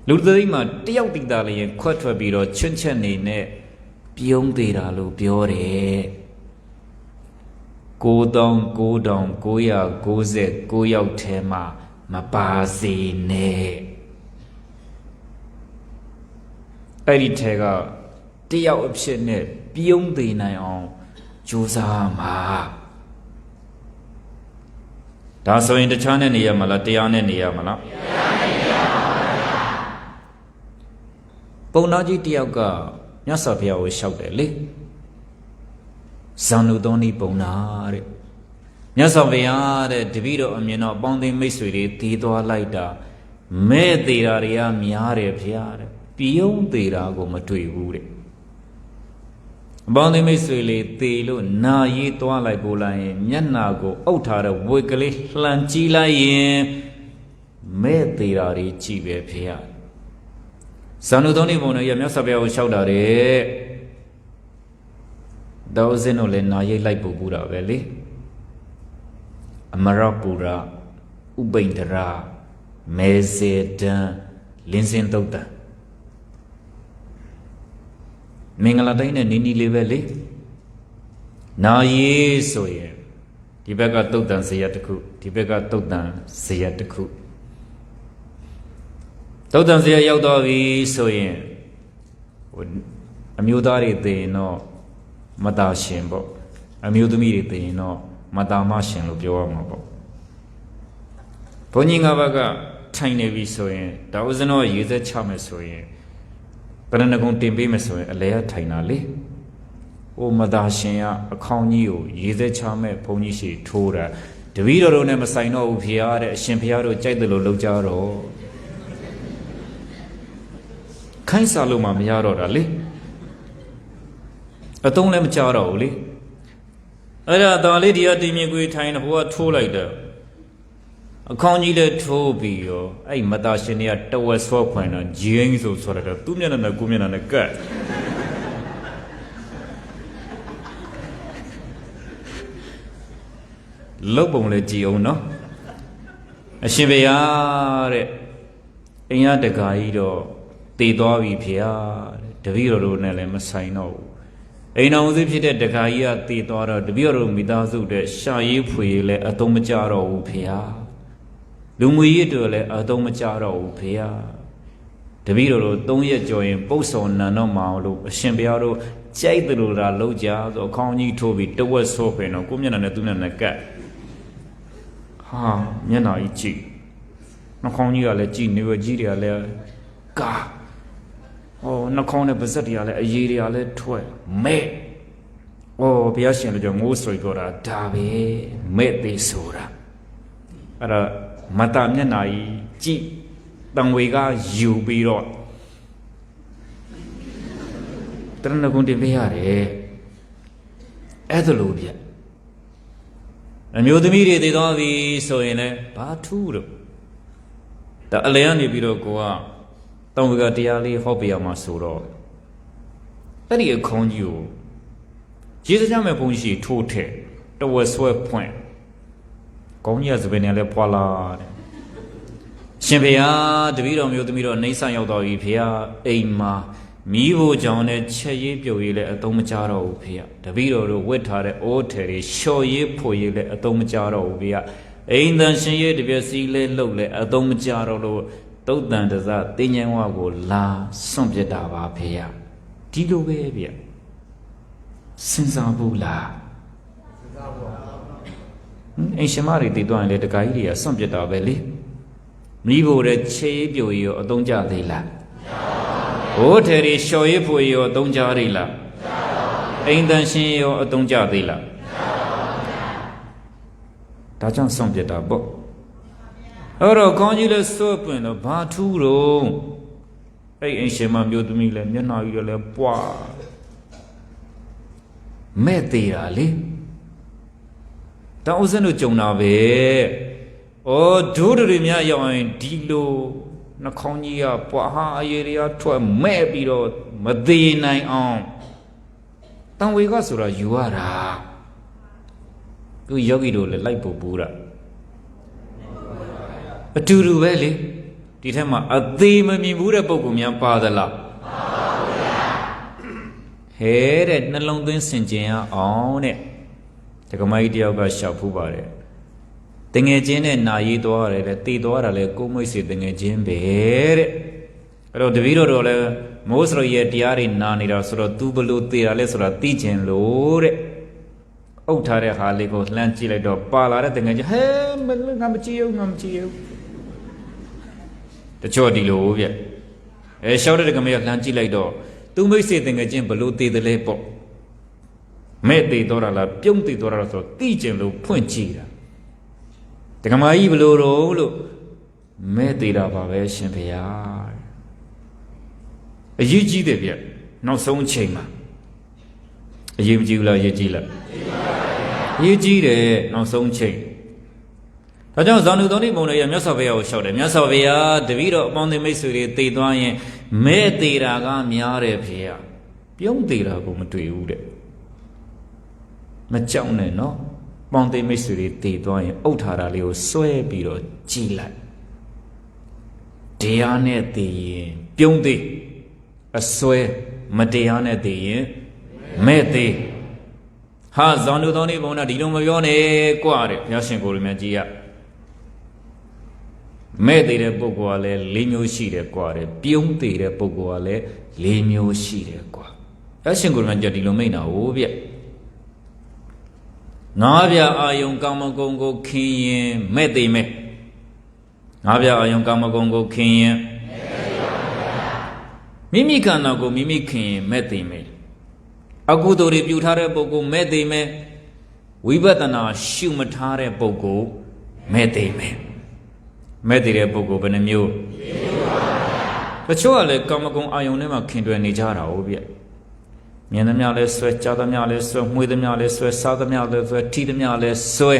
လူတသိန်းမှာတယောက်တိတာလည်းခွက်ထွက်ပြီးတော့ချွတ်ချက်နေနဲ့ပြုံးသေးတာလို့ပြောတယ် 9,999ယောက်ထဲမှာမပါစေနဲ့အဲ့ဒီထဲကတယောက်အဖြစ်နဲ့ပြုံးသိနိုင်အောင်ကြိုးစားမှာဒါဆိုရင်တခြားနဲ့နေရမလားတရားနဲ့နေရမလားပုံနာကြီးတယောက်ကမြတ်စွာဘုရားကိုလျှောက်တယ်လေဇန်နုသောနိပုံနာတဲ့မြတ်စွာဘုရားတဲ့တပည့်တော်အမြင်တော့အပေါင်းအသင်းမိတ်ဆွေတွေတည်သွားလိုက်တာမဲ့သေးတာတွေကများတယ်ဘုရားတဲ့ပြုံးသေးတာကိုမတွေ့ဘူးတဲ့အပေါင်းအသင်းမိတ်ဆွေလေးသေလို့နာရေးသွားလိုက်ပို့လိုက်ရင်မျက်နာကိုအုပ်ထားတဲ့ဝေကလေးလှန်ကြည့်လိုက်ရင်မဲ့သေးတာတွေကြည့်ပဲဖေရဇာနုသောနိဘုံနဲ့ရမြတ်စွာဘုရားကိုလျှောက်တာတဲ့တောစင်းတို့လည်းနာရေးလိုက်ပို့ပူတာပဲလေအမရပူရဥပိန္ဒရာမေဇေတံလင်းစင်တုတ်တံမင်္ဂလာတိုင်းနဲ့နီနီလေးပဲလေနာရေးဆိုရင်ဒီဘက်ကတုတ်တန်ဇေယတစ်ခုဒီဘက်ကတုတ်တန်ဇေယတစ်ခုတုတ်တန်ဇေယရောက်တော့ပြီဆိုရင်အမျိုးသားတွေသိရင်တော့မတာရှင်ပေါ့အမျိုးသမီးတွေသိရင်တော့မတာမရှင်လို့ပြောရမှာပေါ့ဘုန်းကြီးငါးပါးကထိုင်နေပြီဆိုရင်ဒါဥစဉ်တော့ရေစက်ချမယ်ဆိုရင်ပရဏဂုံတင်ပေးမယ်ဆိုရင်အလဲရထိုင်တာလေဟိုမသာရှင်ကအခေါင်းကြီးကိုရေစက်ချမဲ့ဘုန်းကြီးရှိထိုးတာတပည့်တော်တို့နဲ့မဆိုင်တော့ဘူးဖေရတဲ့အရှင်ဖေရတို့ကြိုက်တယ်လို့လုပ်ကြတော့ခိုင်းစားလို့မှမရတော့တာလေအတုံးလည်းမကြတော့ဘူးလေအဲ့ဒါဒါလေးဒီကတင်မြင်ကိုထိုင်တော့ဟိုကထိုးလိုက်တယ်အခေါင်းကြီးလည်းထိုးပြီးရောအဲ့မသားရှင်တွေကတဝက်ဆော့ခွင်တော့ဂျင်းဆိုဆိုတော့သူ့မျက်နှာနဲ့ကိုမျက်နှာနဲ့ကတ်လုတ်ပုံလည်းကြည်အောင်နော်အရှင်ဘုရားတဲ့အင်ရတကာကြီးတော့တည်သွားပြီဖေဟာတဲ့တပည့်တော်တို့နဲ့လည်းမဆိုင်တော့ဘူးအိမ်တော်ဦးဖြစ်တဲ့တကာကြီးကတည်သွားတော့တပည့်တော်တို့မိသားစုတဲ့ရှာရေးဖွေလည်းအသုံးမကျတော့ဘူးဖေဟာလူမှုရေးတွေလည်းအသုံးမကျတော့ဘူးဖေဟာတပည့်တော်တို့3ရက်ကျော်ရင်ပုတ်စော်နံတော့မအောင်လို့အရှင်ဘုရားတို့ကြိုက်တယ်လို့သာလောက်ကြဆိုအခေါင်းကြီးထိုးပြီးတဝက်ဆော့ခွင်တော့ကိုမျက်နှာနဲ့သူ့မျက်နှာနဲ့ကတ်ဟာမျက်နှာကြီးကြည့်နှာခေါင်းကြီးကလည်းကြည့်နေဝကြီးတွေကလည်းကာဟောနှာခေါင်းနဲ့ပါးစပ်တွေကလည်းအရည်တွေကလည်းထွက်မဲ့ဩဘုရားရှင်တို့ကြောင့်ငိုးဆွေပြောတာဒါပဲမဲ့သေးဆိုတာအဲ့ဒါမတမျက်နှာကြီးကြည့်တန်ဝေကယူပြီးတော့တရဏဂုံတင်ပေးရတယ်အဲ့ဒါလို့ပြအမျိုးသမီးတွေတည်သွားပြီဆိုရင်လည်းဘာထူးတော့ဒါအလယ်ကနေပြီးတော့ကိုကတောင်ဝေကတရားလေးဟောပြရမှာဆိုတော့အဲ့ဒီအခေါင်းကြီးကိုရေစကြမဲ့ဘုန်းကြီးထိုးထက်တဝက်ဆွဲဖွင့်ကောင်းကြီးကစပယ်နေလဲပွာလာတဲ့ရှင်ဖေဟာတပည့်တော်မျိုးသမီးတော်နှိမ့်ဆန်ရောက်တော်ပြီဖေဟာအိမ်မှာမိဖို့ကြောင့်နဲ့ချက်ရေးပြုတ်ရေးလည်းအသုံးမကျတော့ဘူးဖေဟာတပည့်တော်တို့ဝတ်ထားတဲ့အိုးထည်တွေလျှော်ရေးဖို့ရေးလည်းအသုံးမကျတော့ဘူးဖေဟာအိမ်တန်ရှင်ရေးတပြည့်စီလေးလှုပ်လည်းအသုံးမကျတော့လို့တုတ်တန်တစတင်းញံဝကိုလာစွန့်ပြစ်တာပါဖေဟာဒီလိုပဲဗျစဉ်းစားဘူးလားအိမ်ရှင်မတွေတည်သွားရင်လေတခါကြီးတွေကစွန့်ပြစ်တာပဲလေမိဖို့တဲ့ခြေပြိုရောအသုံးကြသေးလားဟိုထဲတွေလျှော်ရေးဖို့ရောအသုံးကြသေးလားအိမ်တန်ရှင်ရောအသုံးကြသေးလားဒါကြောင့်စွန့်ပြစ်တာပေါ့အဲ့တော့ခေါင်းကြီးလဲစွတ်ပွင့်တော့ဘာထူးတော့အဲ့အိမ်ရှင်မမျိုးသမီးလဲမျက်နှာကြီးလဲပွားမဲ့သေးတာလေတောင်ဥစဉ်တို့ကြုံတာပဲဩဒိုးတွေများရောက်ရင်ဒီလိုနှာခေါင်းကြီးကပွားဟာအရေတွေကထွက်မဲ့ပြီးတော့မသေးနိုင်အောင်တန်ဝေကဆိုတာယူရတာသူယောဂီတို့လည်းလိုက်ပို့ပူတာအတူတူပဲလေဒီထက်မှာအသေးမမြင်ဘူးတဲ့ပုံကများပါသလားပါဘူးဗျာဟဲတဲ့နှလုံးသွင်းဆင်ခြင်ရအောင်တဲ့ တကမကြီးတယောက်ကရှောက်ဖူးပါတယ်တငယ်ချင်းနဲ့နာရေးသွားရတယ်လေတည်သွားတာလေကိုမွေ့စီတငယ်ချင်းပဲတဲ့အဲ့တော့တပည့်တော်လည်းမိုးစရရဲ့တရားတွေနာနေတာဆိုတော့ तू ဘလို့တည်တာလဲဆိုတာသိချင်လို့တဲ့အုပ်ထားတဲ့ဟာလေးကိုလှမ်းကြည့်လိုက်တော့ပါလာတဲ့တငယ်ချင်းဟဲငါမကြည့်ဘူးတချို့ဒီလိုဗျရှောက်တဲ့ကမကြီးလှမ်းကြည့်လိုက်တော့ तू မိတ်ဆွေတငယ်ချင်းဘလို့တည်တယ်လဲပေါ့မဲ့တည်တော့လားပြုံးတည်တော့လားဆိုတော့သိချင်လို့ဖွင့်ကြည့်တာတကမာကြီးဘလို့တော့လို့မဲ့တည်တာပါပဲရှင်ဖေယားအရေးကြီးတယ်ဗျနောက်ဆုံးအချိန်မှာအရေးမကြီးဘူးလားအရေးကြီးလားအရေးကြီးတယ်နောက်ဆုံးအချိန်ဒါကြောင့်ဇာနုတော်ဒီဘုံတွေရမြတ်စွာဘုရားကိုလျှောက်တယ်မြတ်စွာဘုရားတပည့်တော်အပေါင်းအသင်းမိတ်ဆွေတွေတည်သွားရင်မဲ့တည်တာကများတယ်ဖေယားပြုံးတည်တာကိုမတွေ့ဘူးတဲ့မကြောက်နဲ့နော်ပေါင်းသိမိတ်ဆွေတွေတည်သွားရင်အုပ်ထားတာလေးကိုဆွဲပြီးတော့ကြည်လိုက်တရားနဲ့တည်ရင်ပြုံးသိအဆွဲမတရားနဲ့တည်ရင်မဲ့သိဟာဇောနုတော်နေဘုံနာဒီလိုမပြောနဲ့ကြွတဲ့ဘုရားရှင်ကိုယ်တော်မြတ်ကြီးကမဲ့တည်တဲ့ပုဂ္ဂိုလ်ကလည်း၄မျိုးရှိတယ်ကြွတယ်ပြုံးတည်တဲ့ပုဂ္ဂိုလ်ကလည်း၄မျိုးရှိတယ်ကြွဘုရားရှင်ကိုယ်တော်မြတ်ကြီးဒီလိုမိန့်တာဟုတ်ဗျငါးပြအာယုံကာမဂုဏ်ကိုခင်ရင်မဲ့သိမဲ့ငါးပြအာယုံကာမဂုဏ်ကိုခင်ရင်မိမိခန္ဓာကိုမိမိခင်ရင်မဲ့သိမဲ့အကုသိုလ်တွေပြုထားတဲ့ပုဂ္ဂိုလ်မဲ့သိမဲ့ဝိပဿနာရှုမထားတဲ့ပုဂ္ဂိုလ်မဲ့သိမဲ့မဲ့သိတဲ့ပုဂ္ဂိုလ်ဘယ်နှမျိုးတချို့ကလည်းကာမဂုဏ်အာယုံထဲမှာခင်တွယ်နေကြတာဟုတ်ဗျမြင်သမျှလဲဆွဲကြားသမျှလဲဆွဲမှွေသမျှလဲဆွဲစားသမျှလဲဆွဲထိသမျှလဲဆွဲ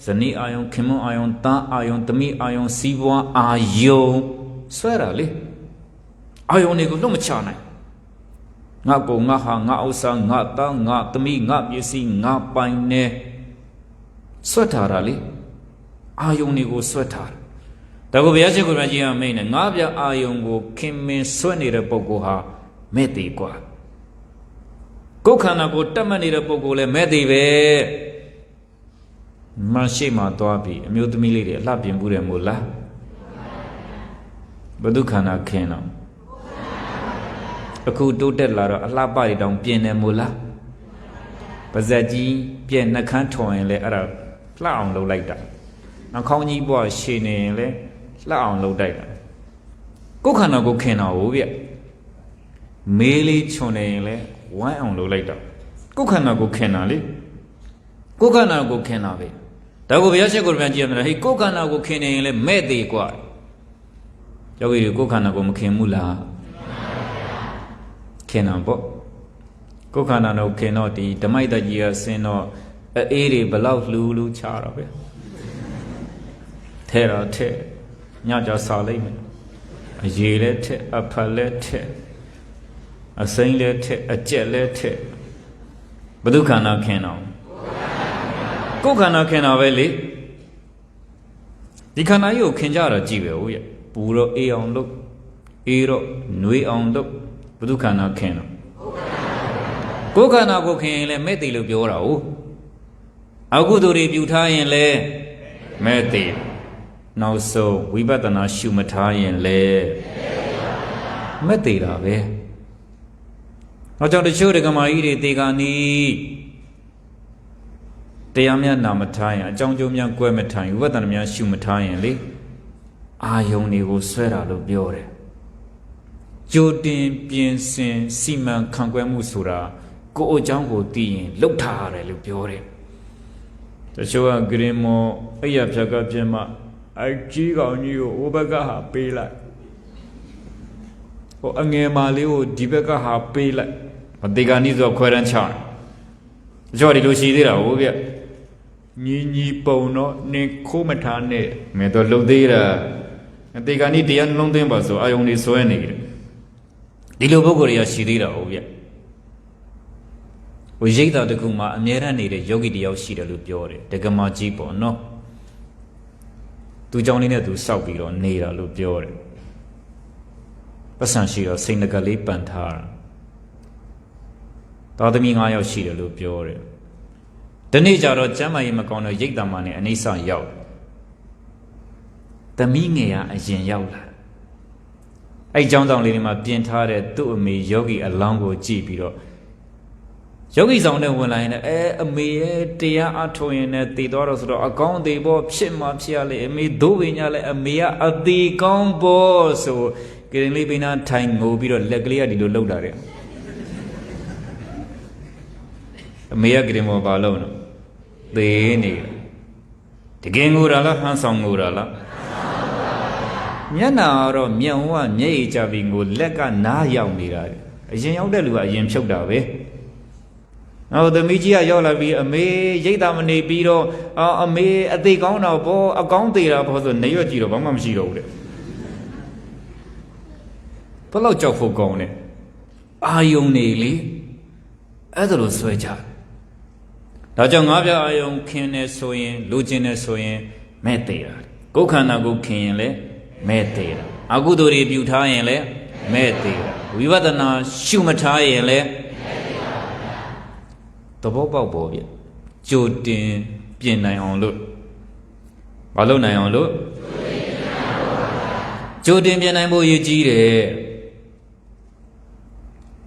ဇနီးအာယုံခင်မွန်းအာယုံသားအာယုံသမီးအာယုံစီးပွားအာယုံဆွဲတာလေအာယုံတွေကိုလွတ်မချနိုင်ငါကိုငါဟာငါဥစ္စာငါသားငါသမီးငါပစ္စည်းငါပိုင်နေဆွဲထားတာလေအာယုံတွေကိုဆွဲထားတာဒါကိုဘုရားရှင်ကိုယ်တော်ကြီးကမိန့်တယ်ငါပြအာယုံကိုခင်မင်ဆွဲနေတဲ့ပုဂ္ဂိုလ်ဟာမဲ့သေးกว่าကိုယ်ခန္ဓာကိုတတ်မှတ်နေတဲ့ပုဂ္ဂိုလ်လည်းမဲ့သေးပဲမရှိမှသွားပြီအမျိုးသမီးလေးတွေအလှပြင်မှုတယ်မို့လားဘု து ခန္ဓာခင်တော့အခုတိုးတက်လာတော့အလှပတွေတောင်ပြင်တယ်မို့လားပါဇက်ကြီးပြက်နှခမ်းထွန်ရင်လည်းအဲ့ဒါလှအောင်လုပ်လိုက်တာနှာခေါင်းကြီးပွားရှည်နေရင်လည်းလှအောင်လုပ်တိုက်တာကိုယ်ခန္ဓာကိုခင်တော့ဟုတ်ဗျမေးလေးချွန်နေရင်လည်းဝမ်းအောင်လုပ်လိုက်တာကိုယ်ခန္ဓာကိုခင်တာလေကိုယ်ခန္ဓာကိုခင်တာပဲဒါကိုဘုရားရှိခိုးပြန်ကြည့်ရမယ်ဟေးကိုယ်ခန္ဓာကိုခင်နေရင်လည်းမဲ့သေးกว่าယောဂီတွေကိုယ်ခန္ဓာကိုမခင်ဘူးလားခင်တာပေါ့ကိုယ်ခန္ဓာတော့ခင်တော့ဒီဓမ္မိုက်တကြီးကဆင်းတော့အေးတွေဘလောက်လှူချတော့ပဲထဲတော့ထဲညကြစားလိုက်မယ်အရေလည်းထဲအဖက်လည်းထဲအစိမ့်လည်းထက်အကျက်လည်းထက်ဘု து ခန္ဓာခင်တော့ကိုယ်ခန္ဓာခင်တာပဲလေဒီခန္ဓာကြီးကိုခင်ကြတော့ကြည့်ပဲဟုတ်ရဲ့ပူတော့အေးအောင်လုပ်အေးတော့နှွေးအောင်လုပ်ဘု து ခန္ဓာခင်တော့ကိုယ်ခန္ဓာကိုခင်ရင်လည်းမဲ့သေးလို့ပြောတာဟုတ်အကုသိုလ်တွေပြုထားရင်လည်းမဲ့သေးနောက်ဆုံးဝိပဿနာရှုမထားရင်လည်းမဲ့သေးတာပဲနောက်ကြောင့်တချို့ဒကမာကြီးတွေတေကာနီးတရားများနာမထားရင်အကြောင်းကျိုးများကွဲမထားရင်ဝိပဿနာများရှုမထားရင်လေအာယုန်တွေကိုဆွဲတာလို့ပြောတယ်ကြိုတင်ပြင်ဆင်စီမံခန့်ခွဲမှုဆိုတာကိုယ်အကြောင်းကိုသိရင်လှုပ်ထားရတယ်လို့ပြောတယ်တချို့ကဂရင်မောအဲ့ရဖြတ်ကပြင်းမှအကြီးကောင်ကြီးကိုဟိုဘက်ကဟာပေးလိုက်ဟိုအငယ်မာလေးကိုဒီဘက်ကဟာပေးလိုက်မတေကာနီးဆိုခွဲတန်းချတယ်ကြော်ဒီလိုရှိသေးတာဟုတ်ဗျညီပုံတော့နင်ခိုးမထားနဲ့မဲတော့လှုပ်သေးတာတေကာနီးတရားနှလုံးသွင်းပါဆိုအာယုန်တွေဆွဲနေတယ်ဒီလိုပုဂ္ဂိုလ်တွေကရှိသေးတာဟုတ်ဗျဟိုရိတ်တာတခုမှအမြဲတမ်းနေတဲ့ယောဂီတယောက်ရှိတယ်လို့ပြောတယ်ဒကမာကြီးပေါ့နော်သူเจ้าလေးနဲ့သူစောက်ပြီးတော့နေတာလို့ပြောတယ်ပတ်စံရှိတော့စိတ်ငကလေးပန်ထားတာသားသမီး9ယောက်ရှိတယ်လို့ပြောတယ် တနေ့ကျတော့ကျမ်းမာရေးမကောင်းတော့ရိတ်တံမာနဲ့အနိစ္စရောက်သမီးငယ်ကအရင်ရောက်လာအဲ့เจ้าတောင်လေးတွေမှာပြင်ထားတဲ့သူ့အမေယောဂီအလောင်းကိုကြည့်ပြီးတော့ယောဂီဆောင်နဲ့ဝင်လာရင်လည်းအမေရဲ့တရားအထုတ်ရင်လည်းတည်သွားတော့ဆိုတော့အကောင်းအသေးပေါ်ဖြစ်မှဖြစ်ရလေအမေဒို့ဝိညာလည်းအမေကအသေးကောင်းပေါ်ဆိုကရင်လေးပိနာထိုင်ငိုပြီးတော့လက်ကလေးကဒီလိုလှုပ်လာတယ်အမေကကရင်မောဘာလို့နော်သေးနေတယ်တကယ်ငိုတာလားဟန်ဆောင်ငိုတာလားမျက်နာတော့မျက်ဝမျက်ရည်ကျပြီးငိုလက်ကနားရောက်နေတာအရင်ရောက်တဲ့လူကအရင်ဖြုတ်တာပဲနောက်သမီးကြီးကရောက်လာပြီးအမေရိတ်တာမနေပြီးတော့အမေအသေးကောင်းတော့ဘောအကောင်းသေးတာဘောဆိုနေရွက်ကြည့်တော့ဘာမှမရှိတော့ဘူးတဲ့ဘယ်လောက်ကြောက်ဖို့ကောင်းလဲအာယုံနေလေအဲ့ဒါလိုဆွဲကြဒါကြောင့်ငါးပြအာယုံခင်နေဆိုရင်လူချင်းနေဆိုရင်မဲ့သေးတာကိုယ်ခန္ဓာကိုခင်ရင်လည်းမဲ့သေးတာအကုသိုလ်တွေပြုထားရင်လည်းမဲ့သေးတာဝိပဿနာရှုမထားရင်လည်းသဘောပေါက်ပေါ်ပြကြိုတင်ပြင်နိုင်အောင်လို့မလုပ်နိုင်အောင်လို့ကြိုတင်ပြင်နိုင်ဖို့ရည်ကြီးတယ်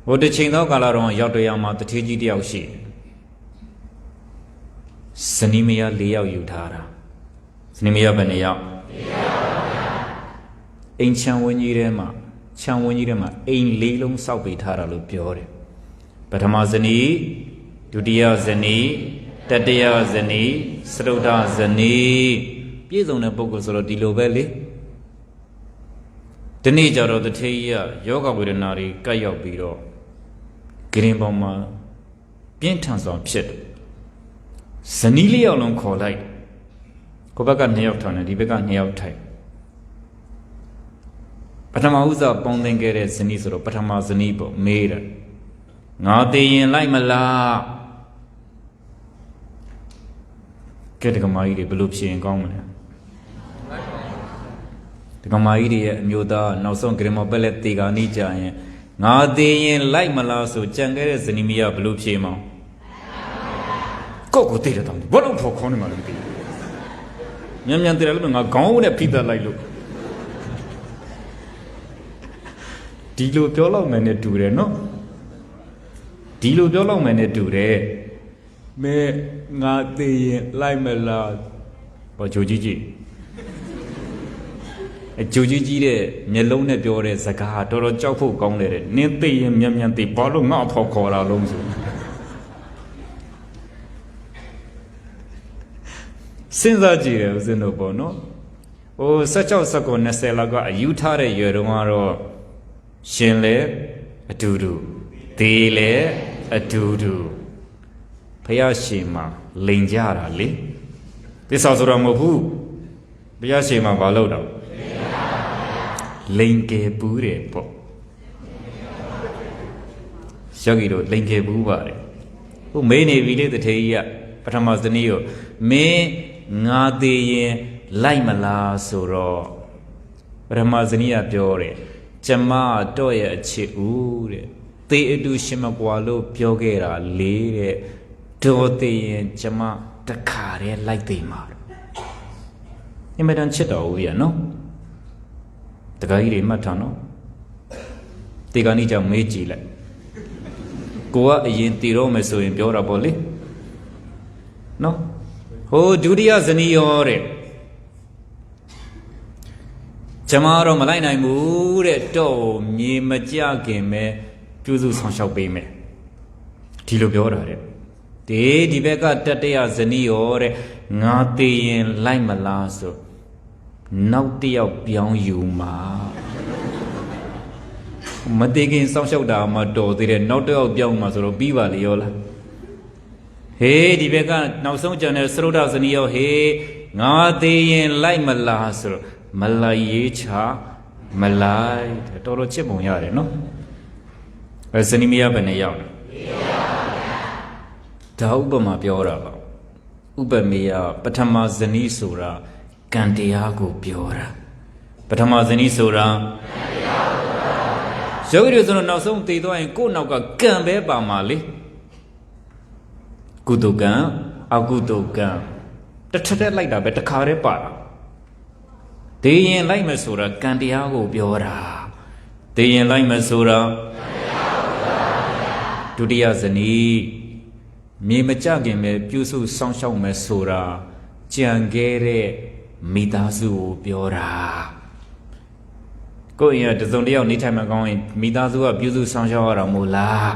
ဟိုတစ်ချိန်သောကာလတော့ရောက်တရားမှာတထေးကြီးတယောက်ရှိဇနီးမယား၄ယောက်ယူထားတာဇနီးမယားဘယ်နှယောက်အိမ်ချမ်းဝင်းကြီးထဲမှာချမ်းဝင်းကြီးထဲမှာအိမ်၄လုံးစောက်ပေးထားတာလို့ပြောတယ်ပထမဇနီးဒုတိယဇနီးတတိယဇနီးစတုတ္ထဇနီးပြည့်စုံတဲ့ပုဂ္ဂိုလ်ဆိုတော့ဒီလိုပဲလေဒီနေ့ကျတော့တထေးကြီးကယောဂဝေဒနာတွေကပ်ရောက်ပြီးတော့ဂရင်ပေါ်မှာပြင်းထန်စွာဖြစ်တယ်ဇနီး၄ယောက်လုံးခေါ်လိုက်ကိုဘက်က2ယောက်ထောင်တယ်ဒီဘက်က2ယောက်ထိုင်ပထမဥစ္စာပေါင်းသင်ခဲ့တဲ့ဇနီးဆိုတော့ပထမဇနီးပေါ့မေးတယ်ငါတည်ရင်လိုက်မလားကဲတက္ကမကြီးတွေဘယ်လိုဖြေရင်ကောင်းမလဲတက္ကမကြီးတွေရဲ့အမျိုးသားနောက်ဆုံးဂရမောပက်လက်တေကာနီးကြရင်ငါတည်ရင်လိုက်မလားဆိုကြံခဲ့တဲ့ဇနီးမယားဘယ်လိုဖြေမအောင်ကိုတည်တယ်တောင်းဘာလို့ဖို့ခေါင်းနေမှလဲမသိမြန်မြန်တည်တယ်လို့ငါခေါင်းနဲ့ဖိသက်လိုက်လို့ဒီလိုပြောလောက်မယ်နဲ့တူတယ်နော်ဒီလိုပြောလောက်မယ်နဲ့တူတယ်မဲငါတည်ရင်လိုက်မလားဘာဂျိုကြီးကြီးဂျိုကြီးကြီးတဲ့မျက်လုံးနဲ့ပြောတဲ့စကားတော်တော်ကြောက်ဖို့ကောင်းတယ်တဲ့နင်းတည်ရင်မြန်မြန်တည်ဘာလို့ငါအဖို့ခေါ်တာလုံးဆိုစဉ်းစားကြည့်တယ်ဦးဇင်းတို့ပေါ့နော်ဟို16 19 20လောက်ကအယူထားတဲ့ရွယ်တုန်းကတော့ရှင်လေအတူတူသေလေအတူတူဖယားရှင်မှာလိန်ကြတာလေသစ္စာဆိုတော့မဟုတ်ဘူးဖယားရှင်မှာမလုပ်တော့လိန်ကယ်ပူးတယ်ပေါ့ယောဂီတို့လိန်ကယ်ပူးပါတယ်ဟိုမေးနေပြီလေတထေးကြီးကပထမဇနီးကိုမင်းငါသေးရင်လိုက်မလားဆိုတော့ပထမဇနီးကပြောတယ်ကျမတော့ရဲ့အချစ်ဦးတဲ့သေအတူရှင်မကွာလို့ပြောခဲ့တာလေတဲ့တော်သေးရင်ကျမတခါတည်းလိုက်သေးမှာအင်မတန်ချစ်တော်ဦးရနော်တခါကြီးတွေမှတ်ထားနော်တေကာနီကြောင့်မေးကြည့်လိုက်ကိုကအရင်တည်တော့မယ်ဆိုရင်ပြောတာပေါ့လေနော်ဟိုဒုတိယဇနီးရောတဲ့ကျမတော့မလိုက်နိုင်ဘူးတဲ့တော့မြေမကြခင်ပဲပြုစုဆောင်ရှောက်ပေးမယ်ဒီလိုပြောတာတဲ့ဒီဘက်ကတတိယဇနီးရောတဲ့ငါတည်ရင်လိုက်မလားဆိုနောက်တစ်ယောက်ပြောင်းယူမှာမတည်ခင်ဆောင်ရှောက်တာမှတော်သေးတယ်နောက်တစ်ယောက်ပြောင်းမှာဆိုတော့ပြီးပါလေရောလားဟေးဒီဘက်ကနောက်ဆုံးကျန်တဲ့သရုဒ္ဓဇနီးရောဟေးငါတည်ရင်လိုက်မလားဆိုတော့မလိုက်ရေးချမလိုက်တော်တော်ချစ်ပုံရတယ်နော်ဇနီးမယားဘယ်နဲ့ရောက်လဲဒါဥပမာပြောတာပါဥပမေယပထမဇနီးဆိုတာကံတရားကိုပြောတာပထမဇနီးဆိုတာယောဂီတွေဆိုတော့နောက်ဆုံးသိသွားရင်ကိုယ့်နောက်ကကံပဲပါမှာလေကုသကံ အကုသိုလ်ကံတစ်ထက်လိုက်တာပဲတစ်ခါတည်းပါတာဒေရင်လိုက်မယ်ဆိုတာကံတရားကိုပြောတာဒေရင်လိုက်မယ်ဆိုတာဒုတိယဇနီးမြေမကြခင်ပဲပြုစုစောင့်ရှောက်မယ်ဆိုတာကြံခဲ့တဲ့မိသားစုကိုပြောတာကိုယ့်ရင်တစုံတစ်ယောက်နေထိုင်မကောင်းရင်မိသားစုကပြုစုစောင့်ရှောက်ရတာမို့လား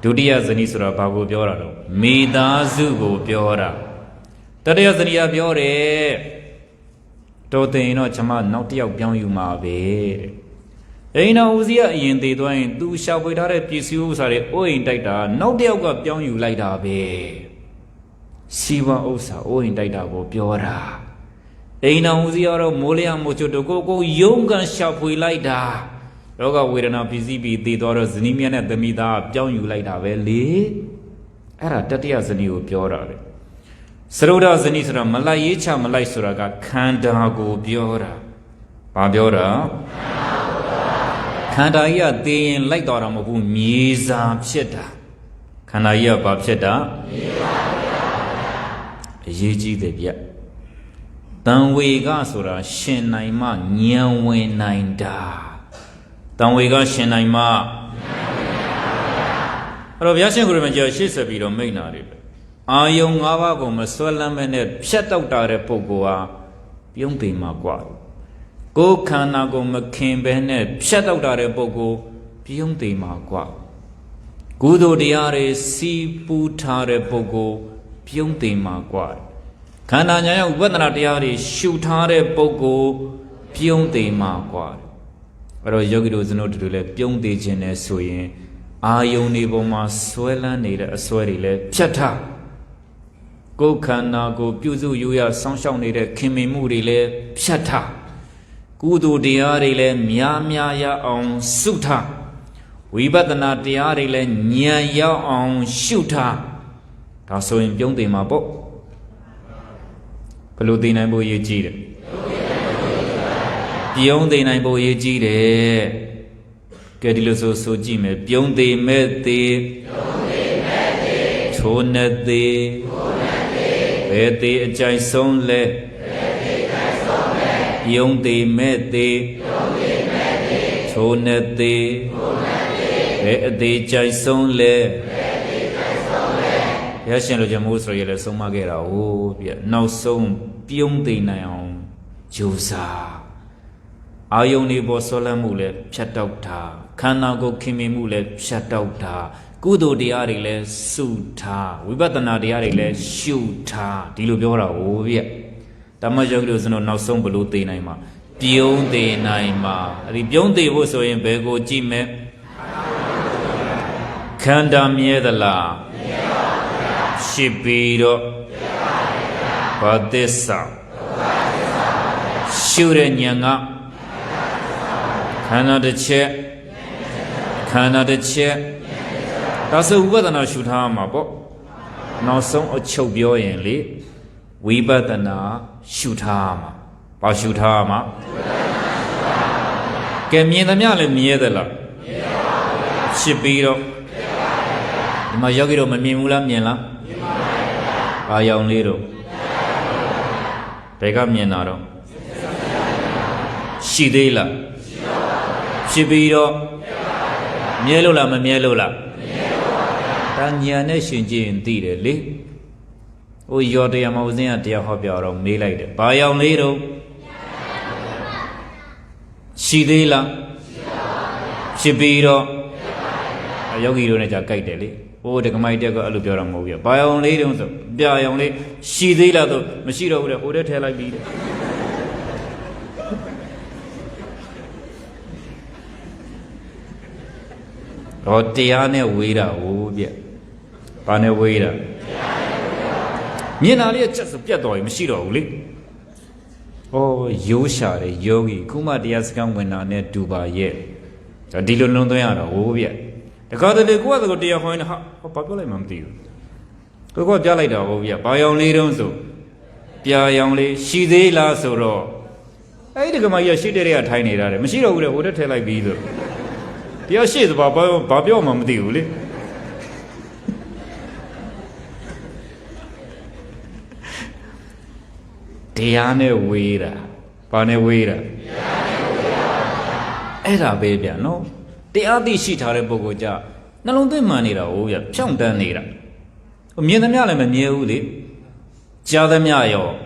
ဒုတိယဇနီးဆိုတာဘာကိုပြောတာတော့မိသားစုကိုပြောတာတတိယဇနီးကပြောတယ်တော်တင်တော့ကျွန်မနောက်တစ်ယောက်ပြောင်းယူမှာပဲတဲ့အိမ်တော်ဦးစီးကအရင်သေးသွားရင်သူရှာဖွေထားတဲ့ပစ္စည်းဥစ္စာတွေအိုးအိမ်တိုက်တာနောက်တစ်ယောက်ကပြောင်းယူလိုက်တာပဲစီဝါဥစ္စာအိုးအိမ်တိုက်တာကိုပြောတာအိမ်တော်ဦးစီးကတော့မိုးလျမိုးချွတ်တို့ကိုရုံးကန်ရှာဖွေလိုက်တာလောကဝေဒနာပစ္စည်းပြီးသေးသွားတော့ဇနီးမြတ်နဲ့သမီးသားပြောင်းယူလိုက်တာပဲလေအဲ့ဒါတတိယဇနီးကိုပြောတာပဲစရုဒ္ဓဇနီးဆိုတာမလိုက်ရေးချမလိုက်ဆိုတာကခန္ဓာကိုပြောတာဘာပြောတာခန္ဓာကြီးကသိရင်လိုက်တော်တာမဟုတ်ဘူးမြေစာဖြစ်တာခန္ဓာကြီးကဘာဖြစ်တာမြေစာဖြစ်တာအရေးကြီးတယ်ဗျတန်ဝေကဆိုတာရှင်နိုင်မှဉာဏ်ဝင်နိုင်တာတန်ဝေကရှင်နိုင်မှအဲ့တော့ဘုရားရှင်ကိုယ်တော်မြတ်ကြီးရှေ့ဆက်ပြီးတော့မိန့်တာတွေအာယုံ၅ပါးကိုမဆွဲလမ်းမဲ့နဲ့ဖြတ်တောက်တာတဲ့ပုဂ္ဂိုလ်ဟာပြုံးသိမှာกว่าကိုယ်ခန္ဓာကိုမခင်ပဲနဲ့ဖြတ်တောက်တာတဲ့ပုဂ္ဂိုလ်ပြုံးသိမှာกว่าကုသိုလ်တရားတွေစီးပူးထားတဲ့ပုဂ္ဂိုလ်ပြုံးသိမှာกว่าခန္ဓာညာရောက်ဝိပဿနာတရားတွေရှုထားတဲ့ပုဂ္ဂိုလ်ပြုံးသိမှာกว่าအဲ့တော့ယောဂီတို့ဇနုတို့လည်းပြုံးသိခြင်းနဲ့ဆိုရင်အာယုန်ဒီပုံမှာဆွဲလန်းနေတဲ့အစွဲတွေလည်းဖြတ်ထားကိုယ်ခန္ဓာကိုပြုစုယူရစောင့်ရှောက်နေတဲ့ခင်မင်မှုတွေလည်းဖြတ်ထားကုသိုလ်တရားတွေလည်းများများရအောင်စုထားဝိပဿနာတရားတွေလည်းဉာဏ်ရောက်အောင်ရှုထားဒါဆိုရင်ပြုံးသိမှာပေါ့ဘယ်လိုသိနိုင်ဖို့ရည်ကြီးတယ်ပြုံးသိနိုင်ဖို့ရည်ကြီးတယ်ကဲဒီလိုဆိုကြည့်မယ်ပြုံးသိမဲ့သေးချိုးနဲ့သေးဘယ်သေးအကြိုက်ဆုံးလဲပြုံးသေးမဲ့သေးချိုးနဲ့သေးဘယ်အသေးကြိုက်ဆုံးလဲဘုရားရှင်လိုချင်မို့ဆိုရလဲဆုံးမခဲ့တာဟိုပြနောက်ဆုံးပြုံးသိနိုင်အောင်ကြိုးစားအာယုန်ဒီပေါ်ဆွဲလန်းမှုလဲဖြတ်တောက်တာခန္ဓာကိုယ်ခင်မင်မှုလဲဖြတ်တောက်တာကုသိုလ်တရားတွေလဲစုထားဝိပဿနာတရားတွေလဲရှုထားဒီလိုပြောတာဟိုပြဓမ္မယောဂီတို့ဆိုတော့နောက်ဆုံးဘလို့သိနိုင်မှာပြုံးသိနိုင်မှာအဲ့ဒီပြုံးသိဖို့ဆိုရင်ဘယ်ကိုကြည့်မယ်ခန္ဓာမြဲသလားမြဲပါဗျာရှိပြီးတော့ဘာသစ္စာရှုတဲ့ဉာဏ်ကခန္ဓာတစ်ချက်ခန္ဓာတစ်ချက်ဒါဆိုဝိပဿနာရှုထားမှာပေါ့နောက်ဆုံးအချုပ်ပြောရင်လေဝိပဿနာရှုထားမှာဘာရှုထားမှာကဲမြင်သမျှလည်းမြဲသလားမြဲပါဗျာဖြစ်ပြီးတော့ဒီမှာယောဂီတို့မမြင်ဘူးလားမြင်လားမြင်ပါဗျာဘာရောင်လေးတို့ဘယ်ကမြင်တာတော့ရှိသေးလားရှိပြီးတော့မြဲလို့လားမမြဲလို့လားမြဲလို့ပါဗျာဒါညာနဲ့ရှင်ကြည့်ရင်သိတယ်လေဟိုရောတရားမဟုတ်စင်းကတရားဟောပြတော့မေးလိုက်တယ်ဘာရောင်လေးတော့ရှိသေးလားရှိပြီးတော့ယောဂီတို့နဲ့ကြာကြိုက်တယ်လေဟိုတက္ကမိုက်တက်ကအဲ့လိုပြောတာမဟုတ်ဘူးဘာရောင်လေးတုံးဆိုပြရောင်လေးရှိသေးလားဆိုမရှိတော့ဘူးတဲ့ဟိုထဲထည့်လိုက်ပြီးတဲ့ဟောတရားနဲ့ဝေးတာဟိုပြဘာနဲ့ဝေးတာမြင်တာလေးချက်စပြတ်တော်ရင်မရှိတော့ဘူးလေဩရိုးရှာတယ်ယောဂီခုမှတရားစခန်းဝင်တာနဲ့တူပါရဲ့ဒီလိုလုံးသွင်းရတော့ဟိုပြတခါတလေကိုယ့်အတတရားဟောရင်ဟာဘာပြောလိုက်မှမသိဘူးကိုကပြလိုက်တာဟိုပြဘာရောင်လေးတုံးဆိုပြာရောင်လေးရှိသေးလားဆိုတော့အဲ့ဒီကမကြီးရှိတဲ့တွေကထိုင်နေတာတယ်မရှိတော့ဘူးတဲ့ဟိုတက်ထည့်လိုက်ပြီးဆိုတရားရှိသဘာပြောမှမသိဘူးလေ Diane Wera, Pane Wera. Era baby, no. The other sheet are a bogoja. No, the money, oh, yeah, Chonda Nera. Mianam and Yuli. Jadamiayo.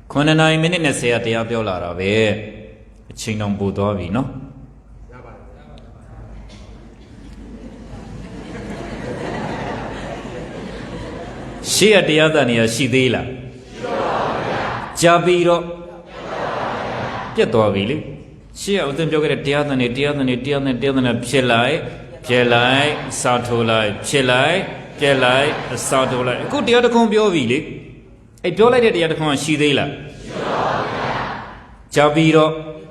Conanai minutes at the Abiola, Chinong Budovi, no? She at the other near Shidila Jabiro Piatovili. She out them joke at the other, Chilai, Satolai, Chilai, Satolai. Good the other combiovili. A dollar at the other con Shidila Jabiro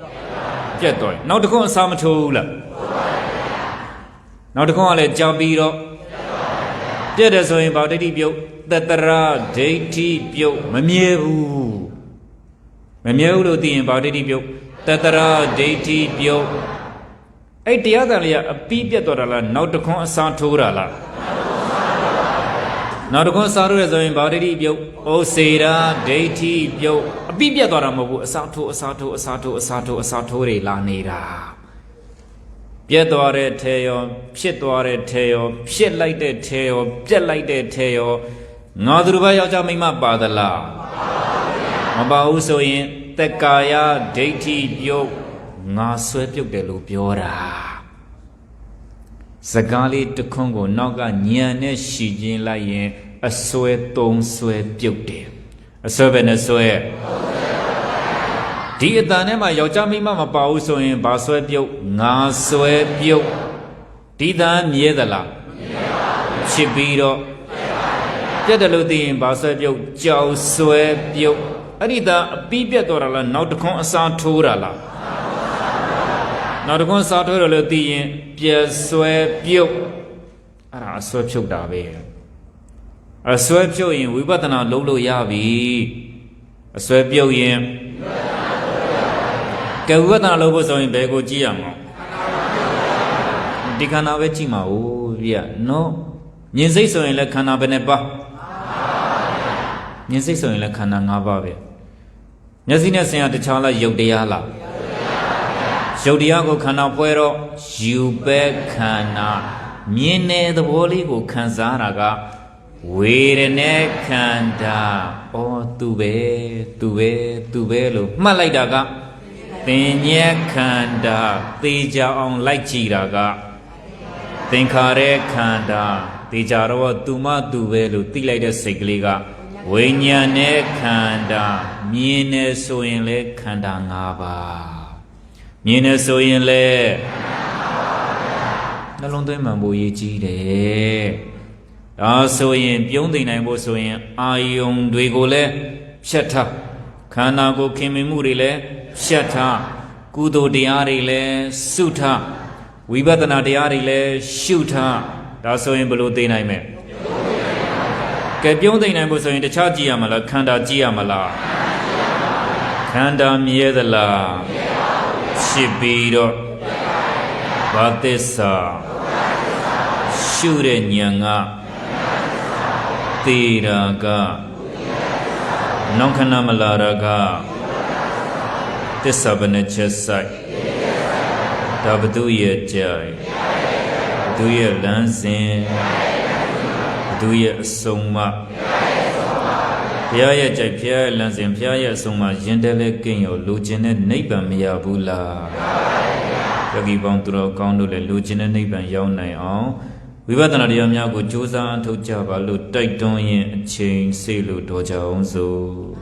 Piatoi. Now the con Samatola. Now the con let Jabiro. There is so about it. Tatara deity bio Mamievu Mamievu the embodied bio Tatara deity bio a the other a pipia dorala not to con santurala not to con saru as embodied bio O Sera deity bio a pipia doramo Satori la nera Piedore teo, Piedore teo, Pied like the teo, Pied like the teo. Nadruba Yamima Badala Mabauso in Tekaya deity yo Naswepio de Lupiora Sagali to Congo Naga Nyane Shijin Laye a sweat tone sweat beauty a servant a sweat Dear Danema Yojamima Mabauso in Baswepio Naswepio Didan Yedala Chibiro Yadaludin Basabio, Joe Swebio, Arida, Bibia Dorala, not to con Santurala. Not to con Santurala, Pia Swebio, a swebio Davi. A swebio in Wibatana Lolo Yavi, a swebio in Gavana Lobos in Bego Giamo. Dicana Vecima, oh, yeah, no. Ninsiso in La Canabeneba. Ninsiso in La Canangave. Yazina Saint the Chala Yodiala Jodiago Canapuero, Jube Cana, Miene the Woligo Canzaraga, Wirene Canda, O Tubelo, Malaidaga, Tenya Canda, Tija on like Chiraga, Tinkare Canda. Tijaro Tuma Duvelu Tilada Sigliga Winyane Kanda Mine Soinle Kanda Ngaba Mine Soinle Nalonde Mambo Yiji Soin Biondi Nabo Soin Ayong Duigole Shata Kanago Kimimurile Shata Kudo Diarile Suta Wibatana Diarile Shuta That's so in below the name. Get beyond the name was in the Chajiamala, Kanda Giamala Kanda Miedala Shibido Batesa Shure Nyanga Tiraga Nonkanamalaga Tisabane Chesai Tabduya Jai Do ye Lansin, do ye Soma Piaya Japia Lansin, Piaya Soma, Gentile King, or Lieutenant Neighbor Miabula Yagi Banturo Condo, Lieutenant Neighbor Yawnai on. We were the Yamago Josa and Tojaba, Lu Titan, Chain, Sailor, Doja, also.